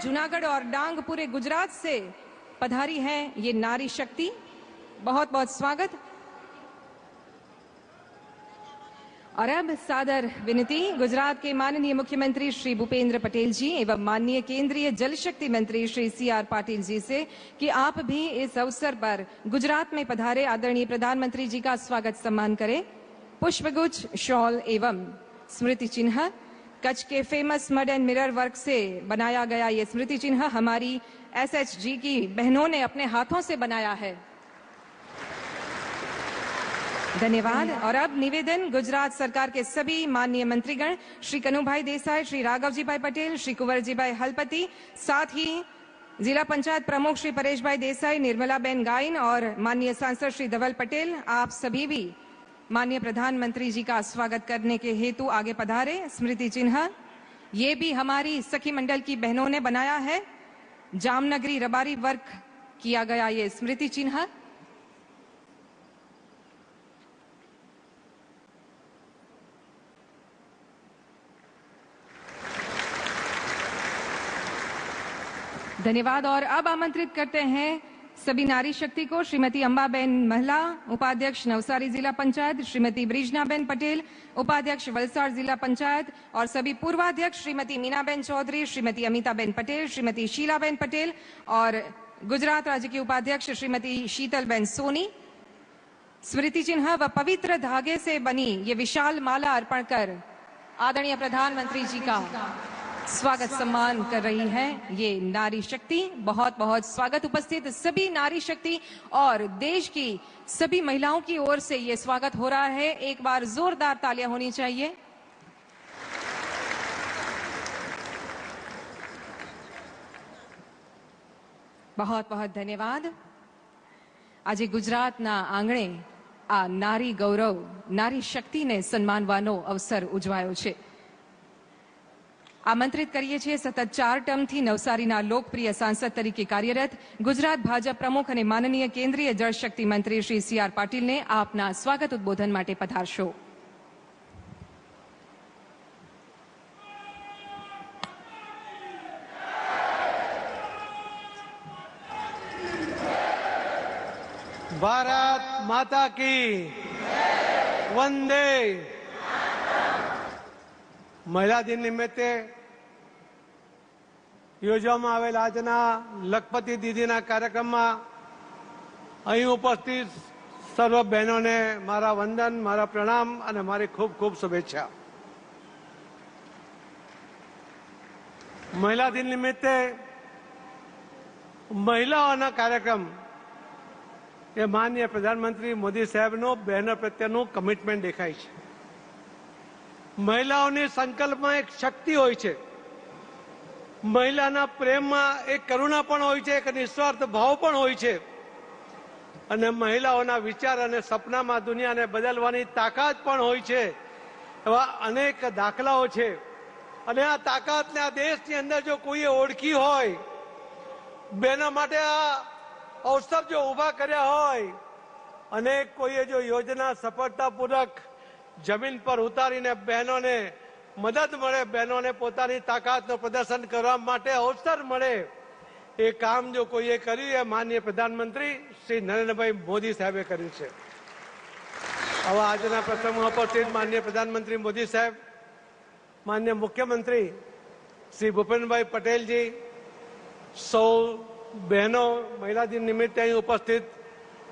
जूनागढ़ और डांग पूरे गुजरात से पधारी हैं ये नारी शक्ति। बहुत बहुत स्वागत। और अब सादर विनती गुजरात के माननीय मुख्यमंत्री श्री भूपेंद्र पटेल जी एवं माननीय केंद्रीय जल शक्ति मंत्री श्री CR पाटिल जी से कि आप भी इस अवसर पर गुजरात में पधारे आदरणीय प्रधानमंत्री जी का स्वागत सम्मान करें। पुष्पगुच्छ, शॉल एवं स्मृति चिन्ह कच्छ के famous mud and mirror work से बनाया गया ये स्मृति चिन्ह हमारी SHG की बहनों ने अपने हाथों से बनाया है। धन्यवाद। और अब निवेदन गुजरात सरकार के सभी माननीय मंत्रीगण श्री कनुभाई देसाई, श्री राघवजी भाई पटेल, श्री कुंवरजी भाई हलपति, साथ ही जिला पंचायत प्रमुख श्री परेश भाई देसाई, निर्मला बेन गाइन और माननीय सांसद श्री धवल पटेल, आप सभी भी माननीय प्रधानमंत्री जी का स्वागत करने के हेतु आगे पधारे। स्मृति चिन्ह ये भी हमारी सखी मंडल की बहनों ने बनाया है। जामनगरी रबारी वर्क किया गया ये स्मृति चिन्ह। धन्यवाद। और अब आमंत्रित करते हैं सभी नारी शक्ति को श्रीमती अंबाबेन महिला उपाध्यक्ष नवसारी जिला पंचायत, श्रीमती ब्रिजनाबेन पटेल उपाध्यक्ष वलसाड जिला पंचायत और सभी पूर्वाध्यक्ष श्रीमती मीनाबेन चौधरी, श्रीमती अमिताबेन पटेल, श्रीमती शीलाबेन पटेल और गुजरात राज्य की उपाध्यक्ष श्रीमती शीतलबेन सोनी। स्मृति चिन्ह व पवित्र धागे से बनी ये विशाल माला अर्पण कर आदरणीय प्रधानमंत्री जी का स्वागत सम्मान कर रही है ये नारी शक्ति। बहुत बहुत स्वागत। उपस्थित सभी नारी शक्ति और देश की सभी महिलाओं की ओर से ये स्वागत हो रहा है। एक बार जोरदार तालियां होनी चाहिए। बहुत बहुत धन्यवाद। आज गुजरातना आंगणे आ नारी गौरव नारी शक्ति ने सन्मानવાનો अवसर उजवायो छे। आमंत्रित करिए છીએ સતત 4 ટર્મથી નવસારીના લોકપ્રિય સાંસદ તરીકે કાર્યરત ગુજરાત ભાજપ પ્રમુખ અને માનનીય કેન્દ્રીય જળશક્તિ મંત્રી શ્રી CR પાટીલને આપના સ્વાગત ઉદ્બોધન માટે પધારશો। भारत माता की वंदे। महिला दिन निमित्ते योजવામાં આવેલ આજના લખપતિ દીદીના કાર્યક્રમમાં અહીં ઉપસ્થિત સર્વ બહેનોને મારા વંદન, મારા પ્રણામ અને મારી ખૂબ ખૂબ શુભેચ્છા। મહિલા દિન નિમિત્તે મહિલાઓના કાર્યક્રમ એ માનનીય પ્રધાનમંત્રી મોદી સાહેબનો બહેનો પ્રત્યેનું કમિટમેન્ટ દેખાય છે। મહિલાઓની સંકલ્પમાં એક શક્તિ હોય છે, મહિલાના પ્રેમમાં એક કરુણા પણ હોય છે, એક નિસ્વાર્થ ભાવ પણ હોય છે અને મહિલાઓના વિચાર અને સપનામાં દુનિયાને બદલવાની તાકાત પણ હોય છે। એવા અનેક દાખલાઓ છે અને આ તાકાતને આ દેશની અંદર જો કોઈએ ઓળખી હોય, બહેનો માટે આ અવસર જો ઊભા કર્યા હોય અને કોઈએ જો યોજના સફળતાપૂર્વક જમીન પર ઉતારીને બહેનોને મદદ મળે, બહેનોને પોતાની તાકાતનું પ્રદર્શન કરવા માટે અવસર મળે, એ કામ જો કોઈએ કર્યું એ માનનીય પ્રધાનમંત્રી શ્રી નરેન્દ્રભાઈ મોદી સાહેબે કર્યું છે। આવા આજના પ્રસંગમાં ઉપસ્થિત માનનીય પ્રધાનમંત્રી મોદી સાહેબ, માનનીય મુખ્યમંત્રી શ્રી ભૂપેન્દ્રભાઈ પટેલજી, સૌ બહેનો, મહિલા દિન નિમિત્તે અહીં ઉપસ્થિત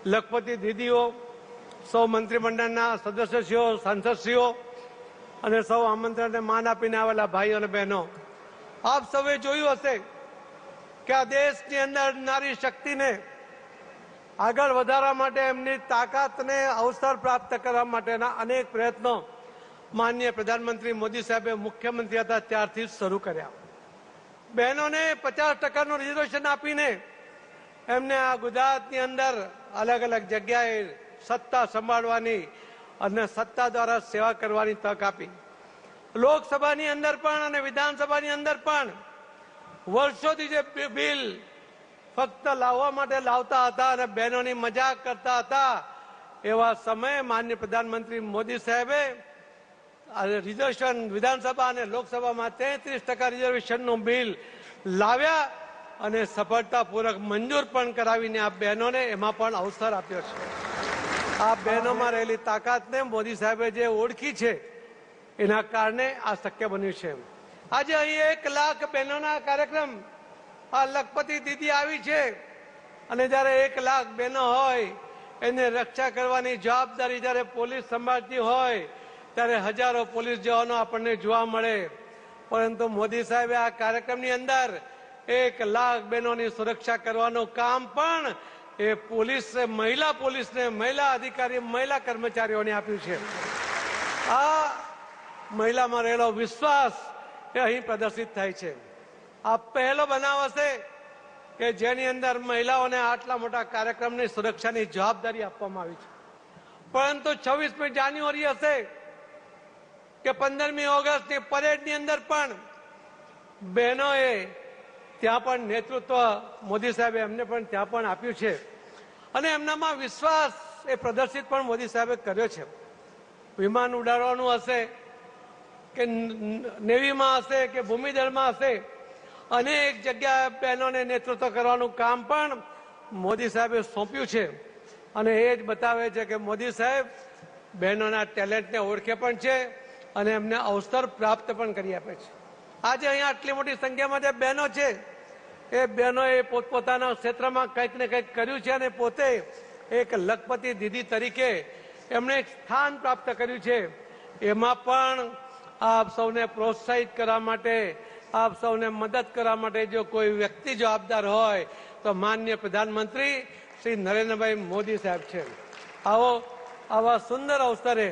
લખપતિ દીદીઓ, સૌ મંત્રીમંડળના સદસ્યશ્રીઓ, સાંસદશ્રીઓ અને સૌ આમંત્રણને માન આપીને આવેલા ભાઈઓ અને બહેનો, આપ સૌએ જોયું હશે કે આ દેશની અંદર નારી શક્તિને આગળ વધારવા માટે, એમની તાકાતને અવસર પ્રાપ્ત કરવા માટેના અનેક પ્રયત્નો માનનીય પ્રધાનમંત્રી મોદી સાહેબે મુખ્યમંત્રી હતા ત્યારથી જ શરૂ કર્યા। બહેનોને 50% રિઝર્વેશન આપીને એમને આ ગુજરાતની અંદર અલગ અલગ જગ્યાએ સત્તા સંભાળવાની અને સત્તા દ્વારા સેવા કરવાની તક આપી। લોકસભાની અંદર પણ અને વિધાનસભાની અંદર પણ વર્ષોથી જે બિલ ફક્ત લાવવા માટે લાવતા હતા અને બહેનોની મજાક કરતા હતા, એવા સમયે માનનીય પ્રધાનમંત્રી મોદી સાહેબે રિઝર્વેશન વિધાનસભા અને લોકસભામાં 33% રિઝર્વેશનનું બિલ લાવ્યા અને સફળતાપૂર્વક મંજૂર પણ કરાવીને આ બહેનોને એમાં પણ અવસર આપ્યો છે. આ બહેનોમાં રહેલી તાકાતને મોદી સાહેબે જે ઓળખી છે એના કારણે આ શક્ય બન્યું છે. આજે અહીં 1 લાખ બહેનોના કાર્યક્રમ આ લખપતિ દીદી આવી છે અને જ્યારે 1 લાખ બહેનો હોય એને રક્ષા કરવાની જવાબદારી જ્યારે પોલીસ સંભાળતી હોય ત્યારે હજારો પોલીસ જવાનો આપણને જોવા મળે, પરંતુ મોદી સાહેબે આ કાર્યક્રમની અંદર 1 લાખ બહેનોની સુરક્ષા કરવાનું કામ પણ એ પોલીસને મહિલા અધિકારી મહિલા કર્મચારીઓને આપ્યું છે. આ મહિલામાં રહેલો વિશ્વાસ એ અહીં પ્રદર્શિત થાય છે. આ પહેલો બનાવ હશે કે જેની અંદર મહિલાઓને આટલા મોટા કાર્યક્રમની સુરક્ષાની જવાબદારી આપવામાં આવી છે. પરંતુ 26મી જાન્યુઆરી હશે કે 15મી ઓગસ્ટની પરેડની અંદર પણ બહેનોએ ત્યાં પણ નેતૃત્વ મોદી સાહેબે એમને પણ ત્યાં પણ આપ્યું છે અને એમનામાં વિશ્વાસ એ પ્રદર્શિત પણ મોદી સાહેબે કર્યો છે. વિમાન ઉડાડવાનું હશે કે નેવીમાં હશે કે ભૂમિદળમાં હશે, અનેક જગ્યાએ બહેનોને નેતૃત્વ કરવાનું કામ પણ મોદી સાહેબે સોંપ્યું છે અને એ જ બતાવે છે કે મોદી સાહેબ બહેનોના ટેલેન્ટને ઓળખે પણ છે અને એમને અવસર પ્રાપ્ત પણ કરી આપે છે. આજે અહીંયા આટલી મોટી સંખ્યામાં જે બહેનો છે એ બહેનોએ પોતપોતાના ક્ષેત્રમાં કંઈક ને કંઈક કર્યું છે અને પોતે એક લખપતિ દીદી તરીકે એમણે એક સ્થાન પ્રાપ્ત કર્યું છે. એમાં પણ આપ સૌને પ્રોત્સાહિત કરવા માટે, આપ સૌને મદદ કરવા માટે જો કોઈ વ્યક્તિ જવાબદાર હોય તો માનનીય પ્રધાનમંત્રી શ્રી નરેન્દ્રભાઈ મોદી સાહેબ છે. આવા સુંદર અવસરે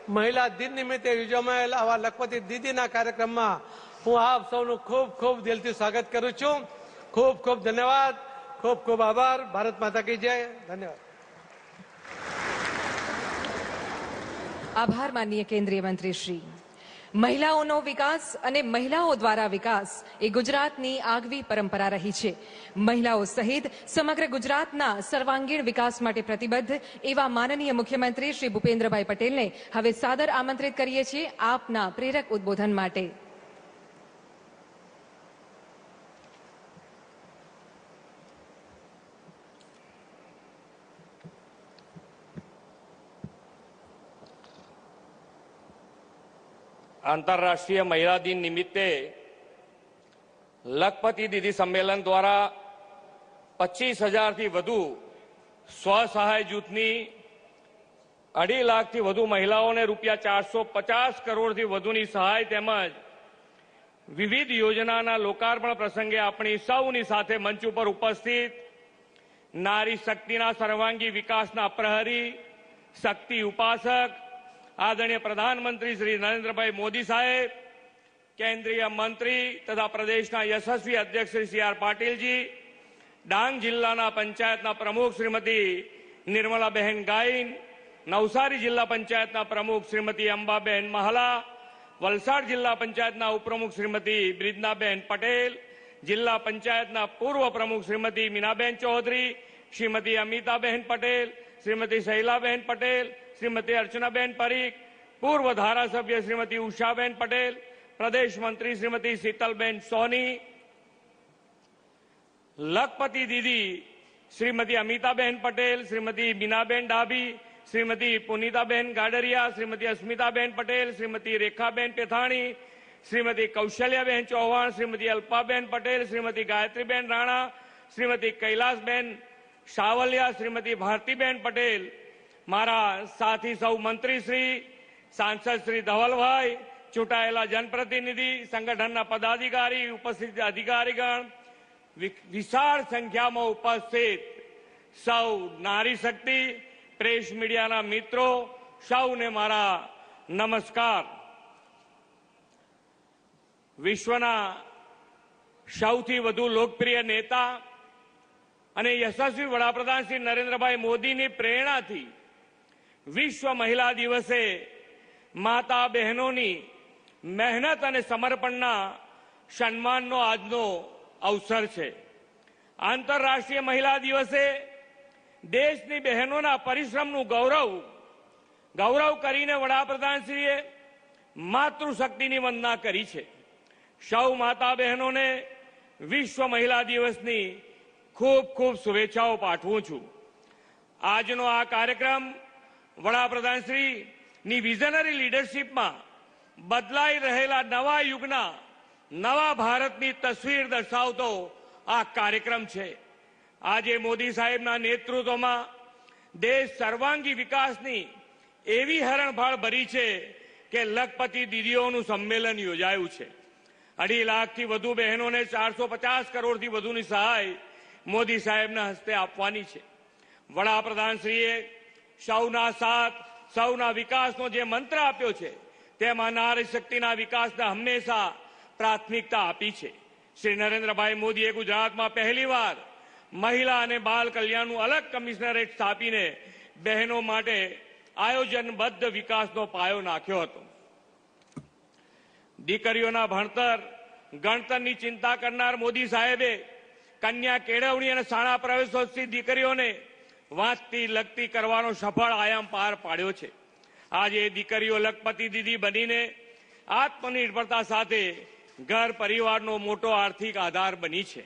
મહિલા દિન નિમિત્તે યોજાયેલા આવા લખપતિ દીદીના કાર્યક્રમમાં હું આપ સૌનું ખૂબ ખૂબ દિલથી સ્વાગત કરું છું. ખૂબ ખૂબ ધન્યવાદ, ખૂબ ખૂબ આભાર. ભારત માતા કી જય. ધન્યવાદ. આભાર માનનીય કેન્દ્રીય મંત્રી શ્રી. મહિલાઓનો વિકાસ અને મહિલાઓ દ્વારા વિકાસ એ ગુજરાતની આગવી પરંપરા રહી છે. મહિલાઓ સહિત સમગ્ર ગુજરાતના સર્વાંગીણ વિકાસ માટે પ્રતિબદ્ધ એવા માનનીય મુખ્યમંત્રી શ્રી ભૂપેન્દ્રભાઈ પટેલને હવે સાદર આમંત્રિત કરીએ છીએ આપના પ્રેરક ઉદ્બોધન માટે. આંતરરાષ્ટ્રીય મહિલા દિન નિમિત્તે લખપતિ દીદી સંમેલન દ્વારા 25,000થી વધુ સ્વસહાય જૂથની 2.5 લાખથી વધુ મહિલાઓને ₹450 કરોડથી વધુની સહાય તેમજ વિવિધ યોજનાના લોકાર્પણ પ્રસંગે આપણી સૌની સાથે મંચ ઉપર ઉપસ્થિત નારી શક્તિના સર્વાંગી વિકાસના પ્રહરી, શક્તિ ઉપાસક આદરણીય પ્રધાનમંત્રી શ્રી નરેન્દ્રભાઈ મોદી સાહેબ, કેન્દ્રીય મંત્રી તથા પ્રદેશના યશસ્વી અધ્યક્ષ શ્રી સી.આર. પાટીલજી, ડાંગ જિલ્લાના પંચાયતના પ્રમુખ શ્રીમતી નિર્મલાબહેન ગાઈન, નવસારી જિલ્લા પંચાયતના પ્રમુખ શ્રીમતી અંબાબેન મહલા, વલસાડ જિલ્લા પંચાયતના ઉપપ્રમુખ શ્રીમતી બ્રિજનાબેન પટેલ, જિલ્લા પંચાયતના પૂર્વ પ્રમુખ શ્રીમતી મીનાબેન ચૌધરી, શ્રીમતી અમિતાબેન પટેલ, શ્રીમતી શૈલાબેન પટેલ, શ્રીમતી અર્ચનાબેન પરીખ, પૂર્વ ધારાસભ્ય શ્રીમતી ઉષાબેન પટેલ, પ્રદેશ મંત્રી શ્રીમતી શીતલબેન સોની, લખપતિ દીદી શ્રીમતી અમિતાબેન પટેલ, શ્રીમતી બીનાબેન ડાભી, શ્રીમતી પુનિતાબેન ગાડરિયા, શ્રીમતી અસ્મિતાબેન પટેલ, શ્રીમતી રેખાબેન પેથાણી, શ્રીમતી કૌશલ્યાબેન ચૌહાણ, શ્રીમતી અલ્પાબેન પટેલ, શ્રીમતી ગાયત્રીબેન રાણા, શ્રીમતી કૈલાસબેન સાવલિયા, શ્રીમતી ભારતીબેન પટેલ, મારા સાથી સૌ મંત્રીશ્રી, સાંસદ શ્રી ધવલભાઈ, ચૂંટાયેલા જનપ્રતિનિધિ, સંગઠનના પદાધિકારી, ઉપસ્થિત અધિકારીગણ, વિશાળ સંખ્યામાં ઉપસ્થિત સૌ નારી શક્તિ પ્રેસ મીડિયાના મિત્રો, સૌને મારા નમસ્કાર. વિશ્વના સૌથી વધુ લોકપ્રિય નેતા અને યશસ્વી વડાપ્રધાન શ્રી નરેન્દ્રભાઈ મોદીની પ્રેરણાથી વિશ્વ મહિલા દિવસે માતા બહેનોની મહેનત અને સમર્પણના સન્માનનો આજનો અવસર છે. આંતરરાષ્ટ્રીય મહિલા દિવસે દેશની બહેનોના પરિશ્રમનું ગૌરવ કરીને વડાપ્રધાનશ્રીએ માતૃશક્તિની વંદના કરી છે. સૌ માતા બહેનોને વિશ્વ મહિલા દિવસની ખૂબ ખૂબ શુભેચ્છાઓ પાઠવું છું. આજનો આ કાર્યક્રમ વડાપ્રધાનશ્રીની વિઝનરી લીડરશીપમાં બદલાઈ રહેલા નવા યુગના નવા ભારતની તસવીર દર્શાવતો આ કાર્યક્રમ છે. આજે મોદી સાહેબના નેતૃત્વમાં દેશ સર્વાંગી વિકાસની એવી હરણફાળ ભરી છે કે લખપતિ દીદીઓનું સંમેલન યોજાયું છે. 2.5 લાખથી વધુ બહેનોને 450 કરોડથી વધુની સહાય મોદી સાહેબના હસ્તે આપવાની છે. વડાપ્રધાનશ્રીએ સૌના સાથ સૌના વિકાસનો જે મંત્ર આપ્યો છે તેમાં નારી શક્તિના વિકાસને હંમેશા પ્રાથમિકતા આપી છે. શ્રી નરેન્દ્રભાઈ મોદીએ ગુજરાતમાં પહેલીવાર મહિલા અને બાળ કલ્યાણનું અલગ કમિશનરેટ સ્થાપીને બહેનો માટે આયોજનબદ્ધ વિકાસનો પાયો નાખ્યો હતો. દીકરીઓના ભણતર ગણતરની ચિંતા કરનાર મોદી સાહેબે કન્યા કેળવણી અને શાળા પ્રવેશોત્સવ દીકરીઓને વાંચતી લખતી કરવાનો સફળ આયામ પાર પાડ્યો છે. આજે દીકરીઓ લખપતિ દીદી બનીને આત્મનિર્ભરતા સાથે ઘર પરિવારનો મોટો આર્થિક આધાર બની છે.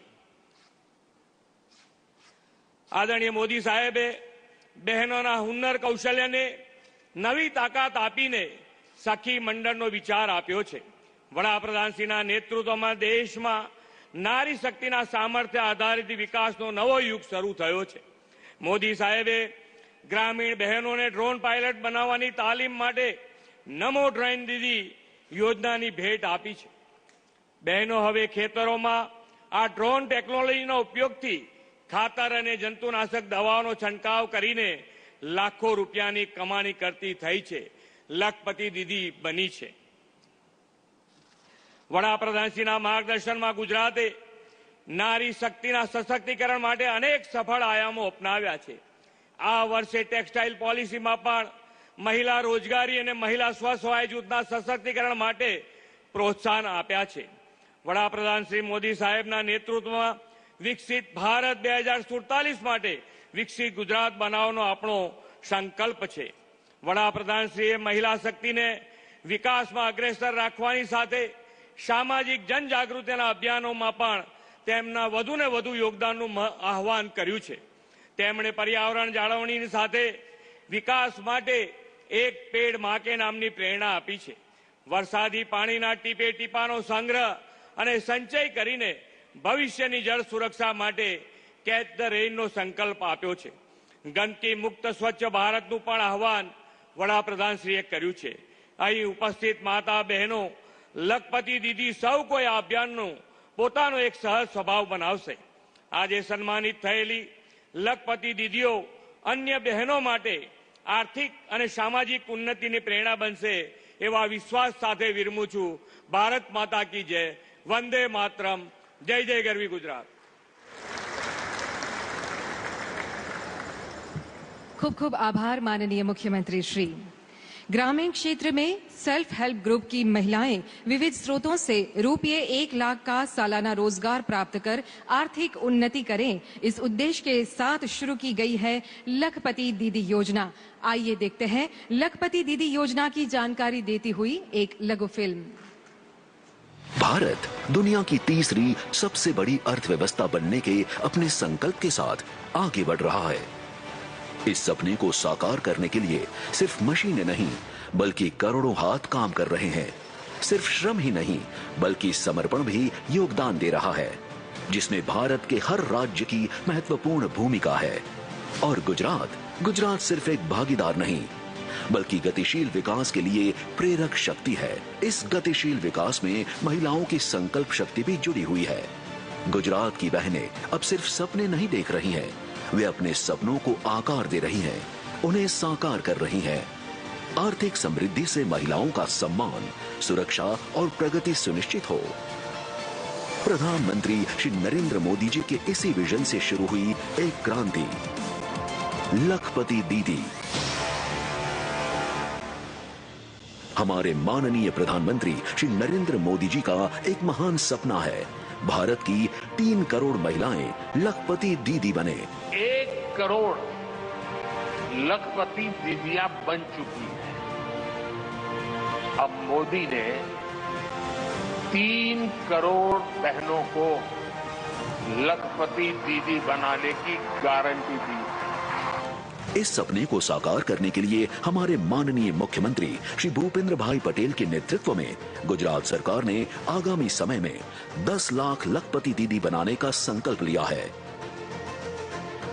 આદરણીય મોદી સાહેબે બહેનોના હુન્નર કૌશલ્યને નવી તાકાત આપીને સખી મંડળનો વિચાર આપ્યો છે. વડાપ્રધાનશ્રીના નેતૃત્વમાં દેશમાં નારી શક્તિના સામર્થ્ય આધારિત વિકાસનો નવો યુગ શરૂ થયો છે. મોદી સાહેબે ગ્રામીણ બહેનોને ડ્રોન પાયલટ બનાવવાની તાલીમ માટે નમો ડ્રોન દીદી યોજનાની ભેટ આપી છે. બહેનો હવે ખેતરોમાં આ ડ્રોન ટેકનોલોજીનો ઉપયોગથી ખાતર અને જંતુનાશક દવાઓનો છંટકાવ કરીને લાખો રૂપિયાની કમાણી કરતી થઈ છે. લખપતિ દીદી બની છે. વડાપ્રધાનશ્રીના માર્ગદર્શનમાં ગુજરાતે નારી શક્તિના સશક્તિકરણ માટે અનેક સફળ આયામો અપનાવ્યા છે. આ વર્ષે ટેક્સટાઇલ પોલિસીમાં પણ મહિલા રોજગારી અને મહિલા સ્વસહાય જૂથના સશક્તિકરણ માટે પ્રોત્સાહન આપ્યા છે. વડાપ્રધાન શ્રી મોદી સાહેબના નેતૃત્વમાં વિકસિત ભારત 2047 માટે વિકસિત ગુજરાત બનાવવાનો આપણો સંકલ્પ છે. વડાપ્રધાનશ્રીએ મહિલા શક્તિને વિકાસમાં અગ્રેસર રાખવાની સાથે સામાજિક જનજાગૃતિના અભિયાનોમાં પણ તેમના વધુને વધુ યોગદાનનું આહ્વાન કર્યું છે. તેમણે પર્યાવરણ જાળવણીની સાથે વિકાસ માટે એક પેડ માં કે નામની પ્રેરણા આપી છે. વરસાદી પાણીના ટીપે ટીપાનો સંગ્રહ અને સંચય કરીને ભવિષ્યની જળ સુરક્ષા માટે કેચ ધ રેઇનનો સંકલ્પ આપ્યો છે. ગંદકી મુક્ત સ્વચ્છ ભારતનું પણ આહવાન વડાપ્રધાનશ્રીએ કર્યું છે. અહીં ઉપસ્થિત માતા બહેનો લખપતિ દીદી સૌ કોઈ આ અભિયાનનો પોતાનો એક સહજ સ્વભાવ બનાવશે. આજે સન્માનિત થયેલી લખપતિ દીદીઓ અન્ય બહેનો માટે આર્થિક અને સામાજિક ઉન્નતિની પ્રેરણા બનશે એવા વિશ્વાસ સાથે વિરમું છું. ભારત માતા કી જય. વંદે માતરમ. जय जय गरवी गुजरात. खूब खूब आभार माननीय मुख्यमंत्री श्री. ग्रामीण क्षेत्र में सेल्फ हेल्प ग्रुप की महिलाएं विविध स्रोतों से रुपये 1 लाख का सालाना रोजगार प्राप्त कर आर्थिक उन्नति करें, इस उद्देश्य के साथ शुरू की गई है लखपति दीदी योजना. आइए देखते हैं लखपति दीदी योजना की जानकारी देती हुई एक लघु फिल्म. भारत दुनिया की तीसरी सबसे बड़ी अर्थव्यवस्था बनने के अपने संकल्प के साथ आगे बढ़ रहा है. इस सपने को साकार करने के लिए सिर्फ मशीनें नहीं बल्कि करोड़ों हाथ काम कर रहे हैं. सिर्फ श्रम ही नहीं बल्कि समर्पण भी योगदान दे रहा है, जिसमें भारत के हर राज्य की महत्वपूर्ण भूमिका है. और गुजरात सिर्फ एक भागीदार नहीं बल्कि गतिशील विकास के लिए प्रेरक शक्ति है. इस गतिशील विकास में महिलाओं की संकल्प शक्ति भी जुड़ी हुई है. गुजरात की बहनें अब सिर्फ सपने नहीं देख रही हैं, वे अपने सपनों को आकार दे रही हैं, उन्हें साकार कर रही हैं. आर्थिक समृद्धि से महिलाओं का सम्मान, सुरक्षा और प्रगति सुनिश्चित हो. प्रधानमंत्री श्री नरेंद्र मोदी जी के इसी विजन से शुरू हुई एक क्रांति, लखपति दीदी. हमारे माननीय प्रधानमंत्री श्री नरेंद्र मोदी जी का एक महान सपना है, भारत की 3 करोड़ महिलाएं लखपति दीदी बने. 1 करोड़ लखपति दीदियां बन चुकी हैं. अब मोदी ने 3 करोड़ बहनों को लखपति दीदी बनाने की गारंटी दी है। इस सपने को साकार करने के लिए हमारे माननीय मुख्यमंत्री श्री भूपेंद्र भाई पटेल के नेतृत्व में गुजरात सरकार ने आगामी समय में 10 लाख लखपति दीदी बनाने का संकल्प लिया है।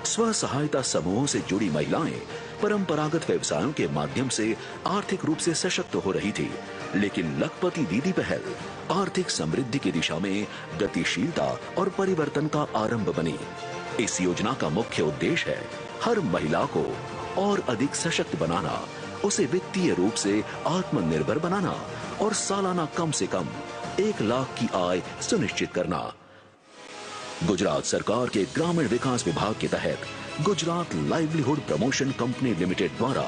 स्व सहायता समूहों से जुड़ी महिलाएं परंपरागत व्यवसायों के माध्यम से आर्थिक रूप से सशक्त हो रही थी, लेकिन लखपति दीदी पहल आर्थिक समृद्धि की दिशा में गतिशीलता और परिवर्तन का आरंभ बनी। इस योजना का मुख्य उद्देश्य है हर महिला को और अधिक सशक्त बनाना, उसे वित्तीय रूप से आत्मनिर्भर बनाना और सालाना कम से कम 1 लाख की आय सुनिश्चित करना। गुजरात सरकार के ग्रामीण विकास विभाग के तहत Gujarat livelihood promotion company limited द्वारा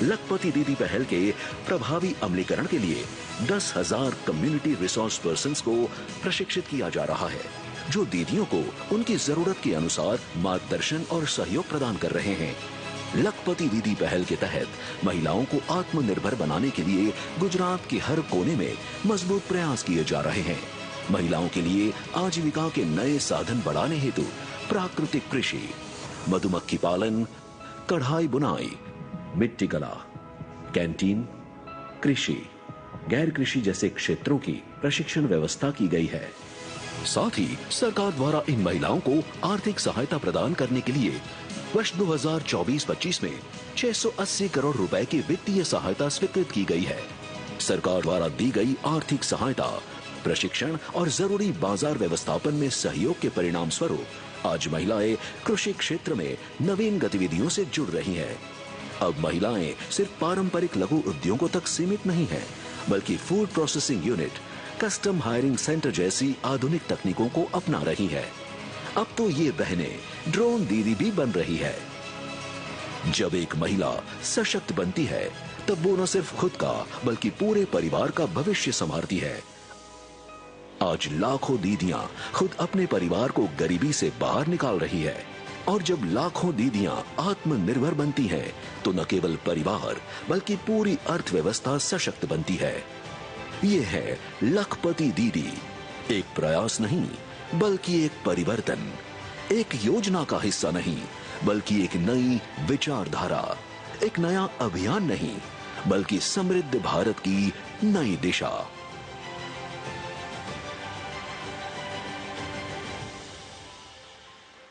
लखपति दीदी पहल के प्रभावी अमलीकरण के लिए 10,000 कम्युनिटी रिसोर्स पर्सन्स को प्रशिक्षित किया जा रहा है, जो दीदियों को उनकी जरूरत के अनुसार मार्गदर्शन और सहयोग प्रदान कर रहे हैं। लखपति दीदी पहल के तहत महिलाओं को आत्मनिर्भर बनाने के लिए गुजरात के हर कोने में मजबूत प्रयास किए जा रहे हैं। महिलाओं के लिए आजीविका के नए साधन बढ़ाने हेतु प्राकृतिक कृषि, मधुमक्खी पालन, कढ़ाई बुनाई, मिट्टी कला, कैंटीन, कृषि, गैर कृषि जैसे क्षेत्रों की प्रशिक्षण व्यवस्था की गई है। साथ ही सरकार द्वारा इन महिलाओं को आर्थिक सहायता प्रदान करने के लिए वर्ष 2024-25 में 680 करोड़ रुपए की वित्तीय सहायता स्वीकृत की गई है। सरकार द्वारा दी गई आर्थिक सहायता, प्रशिक्षण और जरूरी बाजार व्यवस्थापन में सहयोग के परिणाम स्वरूप आज महिलाएं कृषि क्षेत्र में नवीन गतिविधियों से जुड़ रही हैं। अब महिलाएं सिर्फ पारंपरिक लघु उद्योगों तक सीमित नहीं हैं, बल्कि food processing unit, custom hiring centre जैसी आधुनिक तकनीकों को अपना रही है। अब तो ये बहनें ड्रोन दीदी भी बन रही है। जब एक महिला सशक्त बनती है, तब वो न सिर्फ खुद का बल्कि पूरे परिवार का भविष्य संभालती है। आज लाखों दीदियां खुद अपने परिवार को गरीबी से बाहर निकाल रही है, और जब लाखों दीदियां आत्मनिर्भर बनती हैं, तो न केवल परिवार बल्कि पूरी अर्थव्यवस्था सशक्त बनती है। ये है लखपति दीदी, एक प्रयास नहीं बल्कि एक परिवर्तन, एक योजना का हिस्सा नहीं बल्कि एक नई विचारधारा, एक नया अभियान नहीं बल्कि समृद्ध भारत की नई दिशा।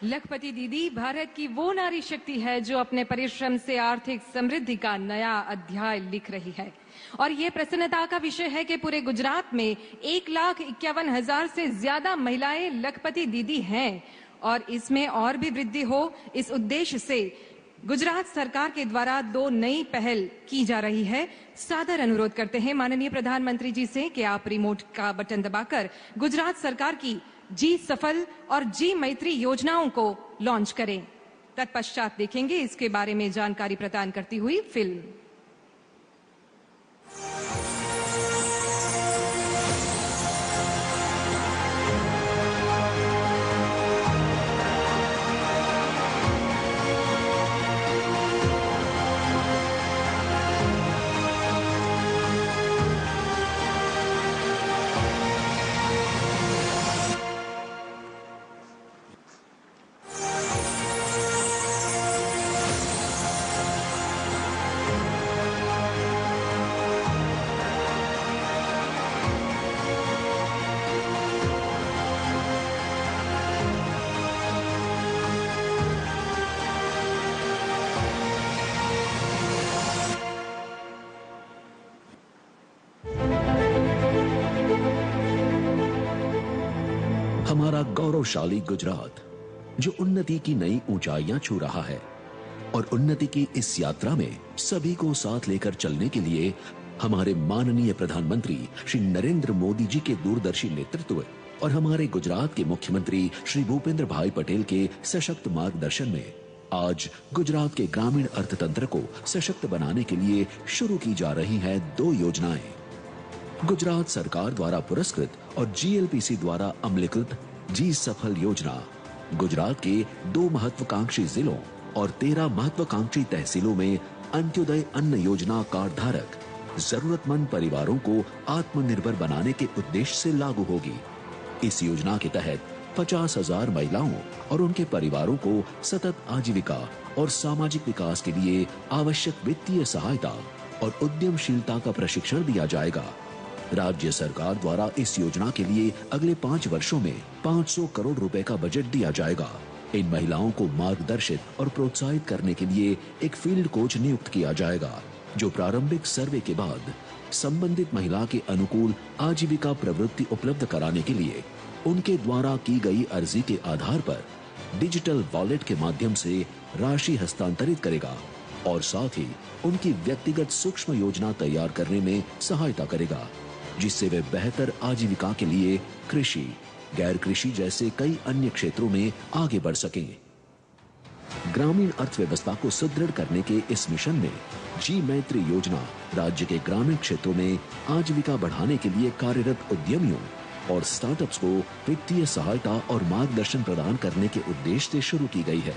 लखपति दीदी भारत की वो नारी शक्ति है जो अपने परिश्रम से आर्थिक समृद्धि का नया अध्याय लिख रही है। और ये प्रसन्नता का विषय है कि पूरे गुजरात में 1,51,000 से ज्यादा महिलाएं लखपति दीदी हैं, और इसमें और भी वृद्धि हो, इस उद्देश्य से गुजरात सरकार के द्वारा 2 नई पहल की जा रही है। सादर अनुरोध करते हैं माननीय प्रधानमंत्री जी से कि आप रिमोट का बटन दबाकर गुजरात सरकार की जी सफल और जी मैत्री योजनाओं को लॉन्च करें। तत्पश्चात देखेंगे इसके बारे में जानकारी प्रदान करती हुई फिल्म। हमारा गौरवशाली गुजरात जो उन्नति की नई ऊंचाइयां छू रहा है, और उन्नति की इस यात्रा में सभी को साथ लेकर चलने के लिए हमारे माननीय प्रधानमंत्री श्री नरेंद्र मोदी जी के दूरदर्शी नेतृत्व और हमारे गुजरात के मुख्यमंत्री श्री भूपेंद्र भाई पटेल के सशक्त मार्गदर्शन में आज गुजरात के ग्रामीण अर्थतंत्र को सशक्त बनाने के लिए शुरू की जा रही है 2 योजनाएं। गुजरात सरकार द्वारा पुरस्कृत और GLPC द्वारा अमलीकृत जी सफल योजना गुजरात के 2 महत्वाकांक्षी जिलों और 13 महत्वाकांक्षी तहसीलों में अंत्योदय अन्न योजना कार्ड धारक जरूरतमंद परिवारों को आत्मनिर्भर बनाने के उद्देश्य से लागू होगी। इस योजना के तहत 50,000 महिलाओं और उनके परिवारों को सतत आजीविका और सामाजिक विकास के लिए आवश्यक वित्तीय सहायता और उद्यमशीलता का प्रशिक्षण दिया जाएगा। राज्य सरकार द्वारा इस योजना के लिए अगले 5 वर्षों में 500 करोड़ रुपए का बजट दिया जाएगा। इन महिलाओं को मार्गदर्शित और प्रोत्साहित करने के लिए एक फील्ड कोच नियुक्त किया जाएगा, जो प्रारंभिक सर्वे के बाद संबंधित महिला के अनुकूल आजीविका प्रवृत्ति उपलब्ध कराने के लिए उनके द्वारा की गई अर्जी के आधार पर डिजिटल वॉलेट के माध्यम से राशि हस्तांतरित करेगा और साथ ही उनकी व्यक्तिगत सूक्ष्म योजना तैयार करने में सहायता करेगा, जिससे वे बेहतर आजीविका के लिए कृषि, गैर कृषि जैसे कई अन्य क्षेत्रों में आगे बढ़ सकें। ग्रामीण अर्थव्यवस्था को सुदृढ़ करने के इस मिशन में जी मैत्री योजना राज्य के ग्रामीण क्षेत्रों में आजीविका बढ़ाने के लिए कार्यरत उद्यमियों और स्टार्टअप्स को वित्तीय सहायता और मार्गदर्शन प्रदान करने के उद्देश्य से शुरू की गई है।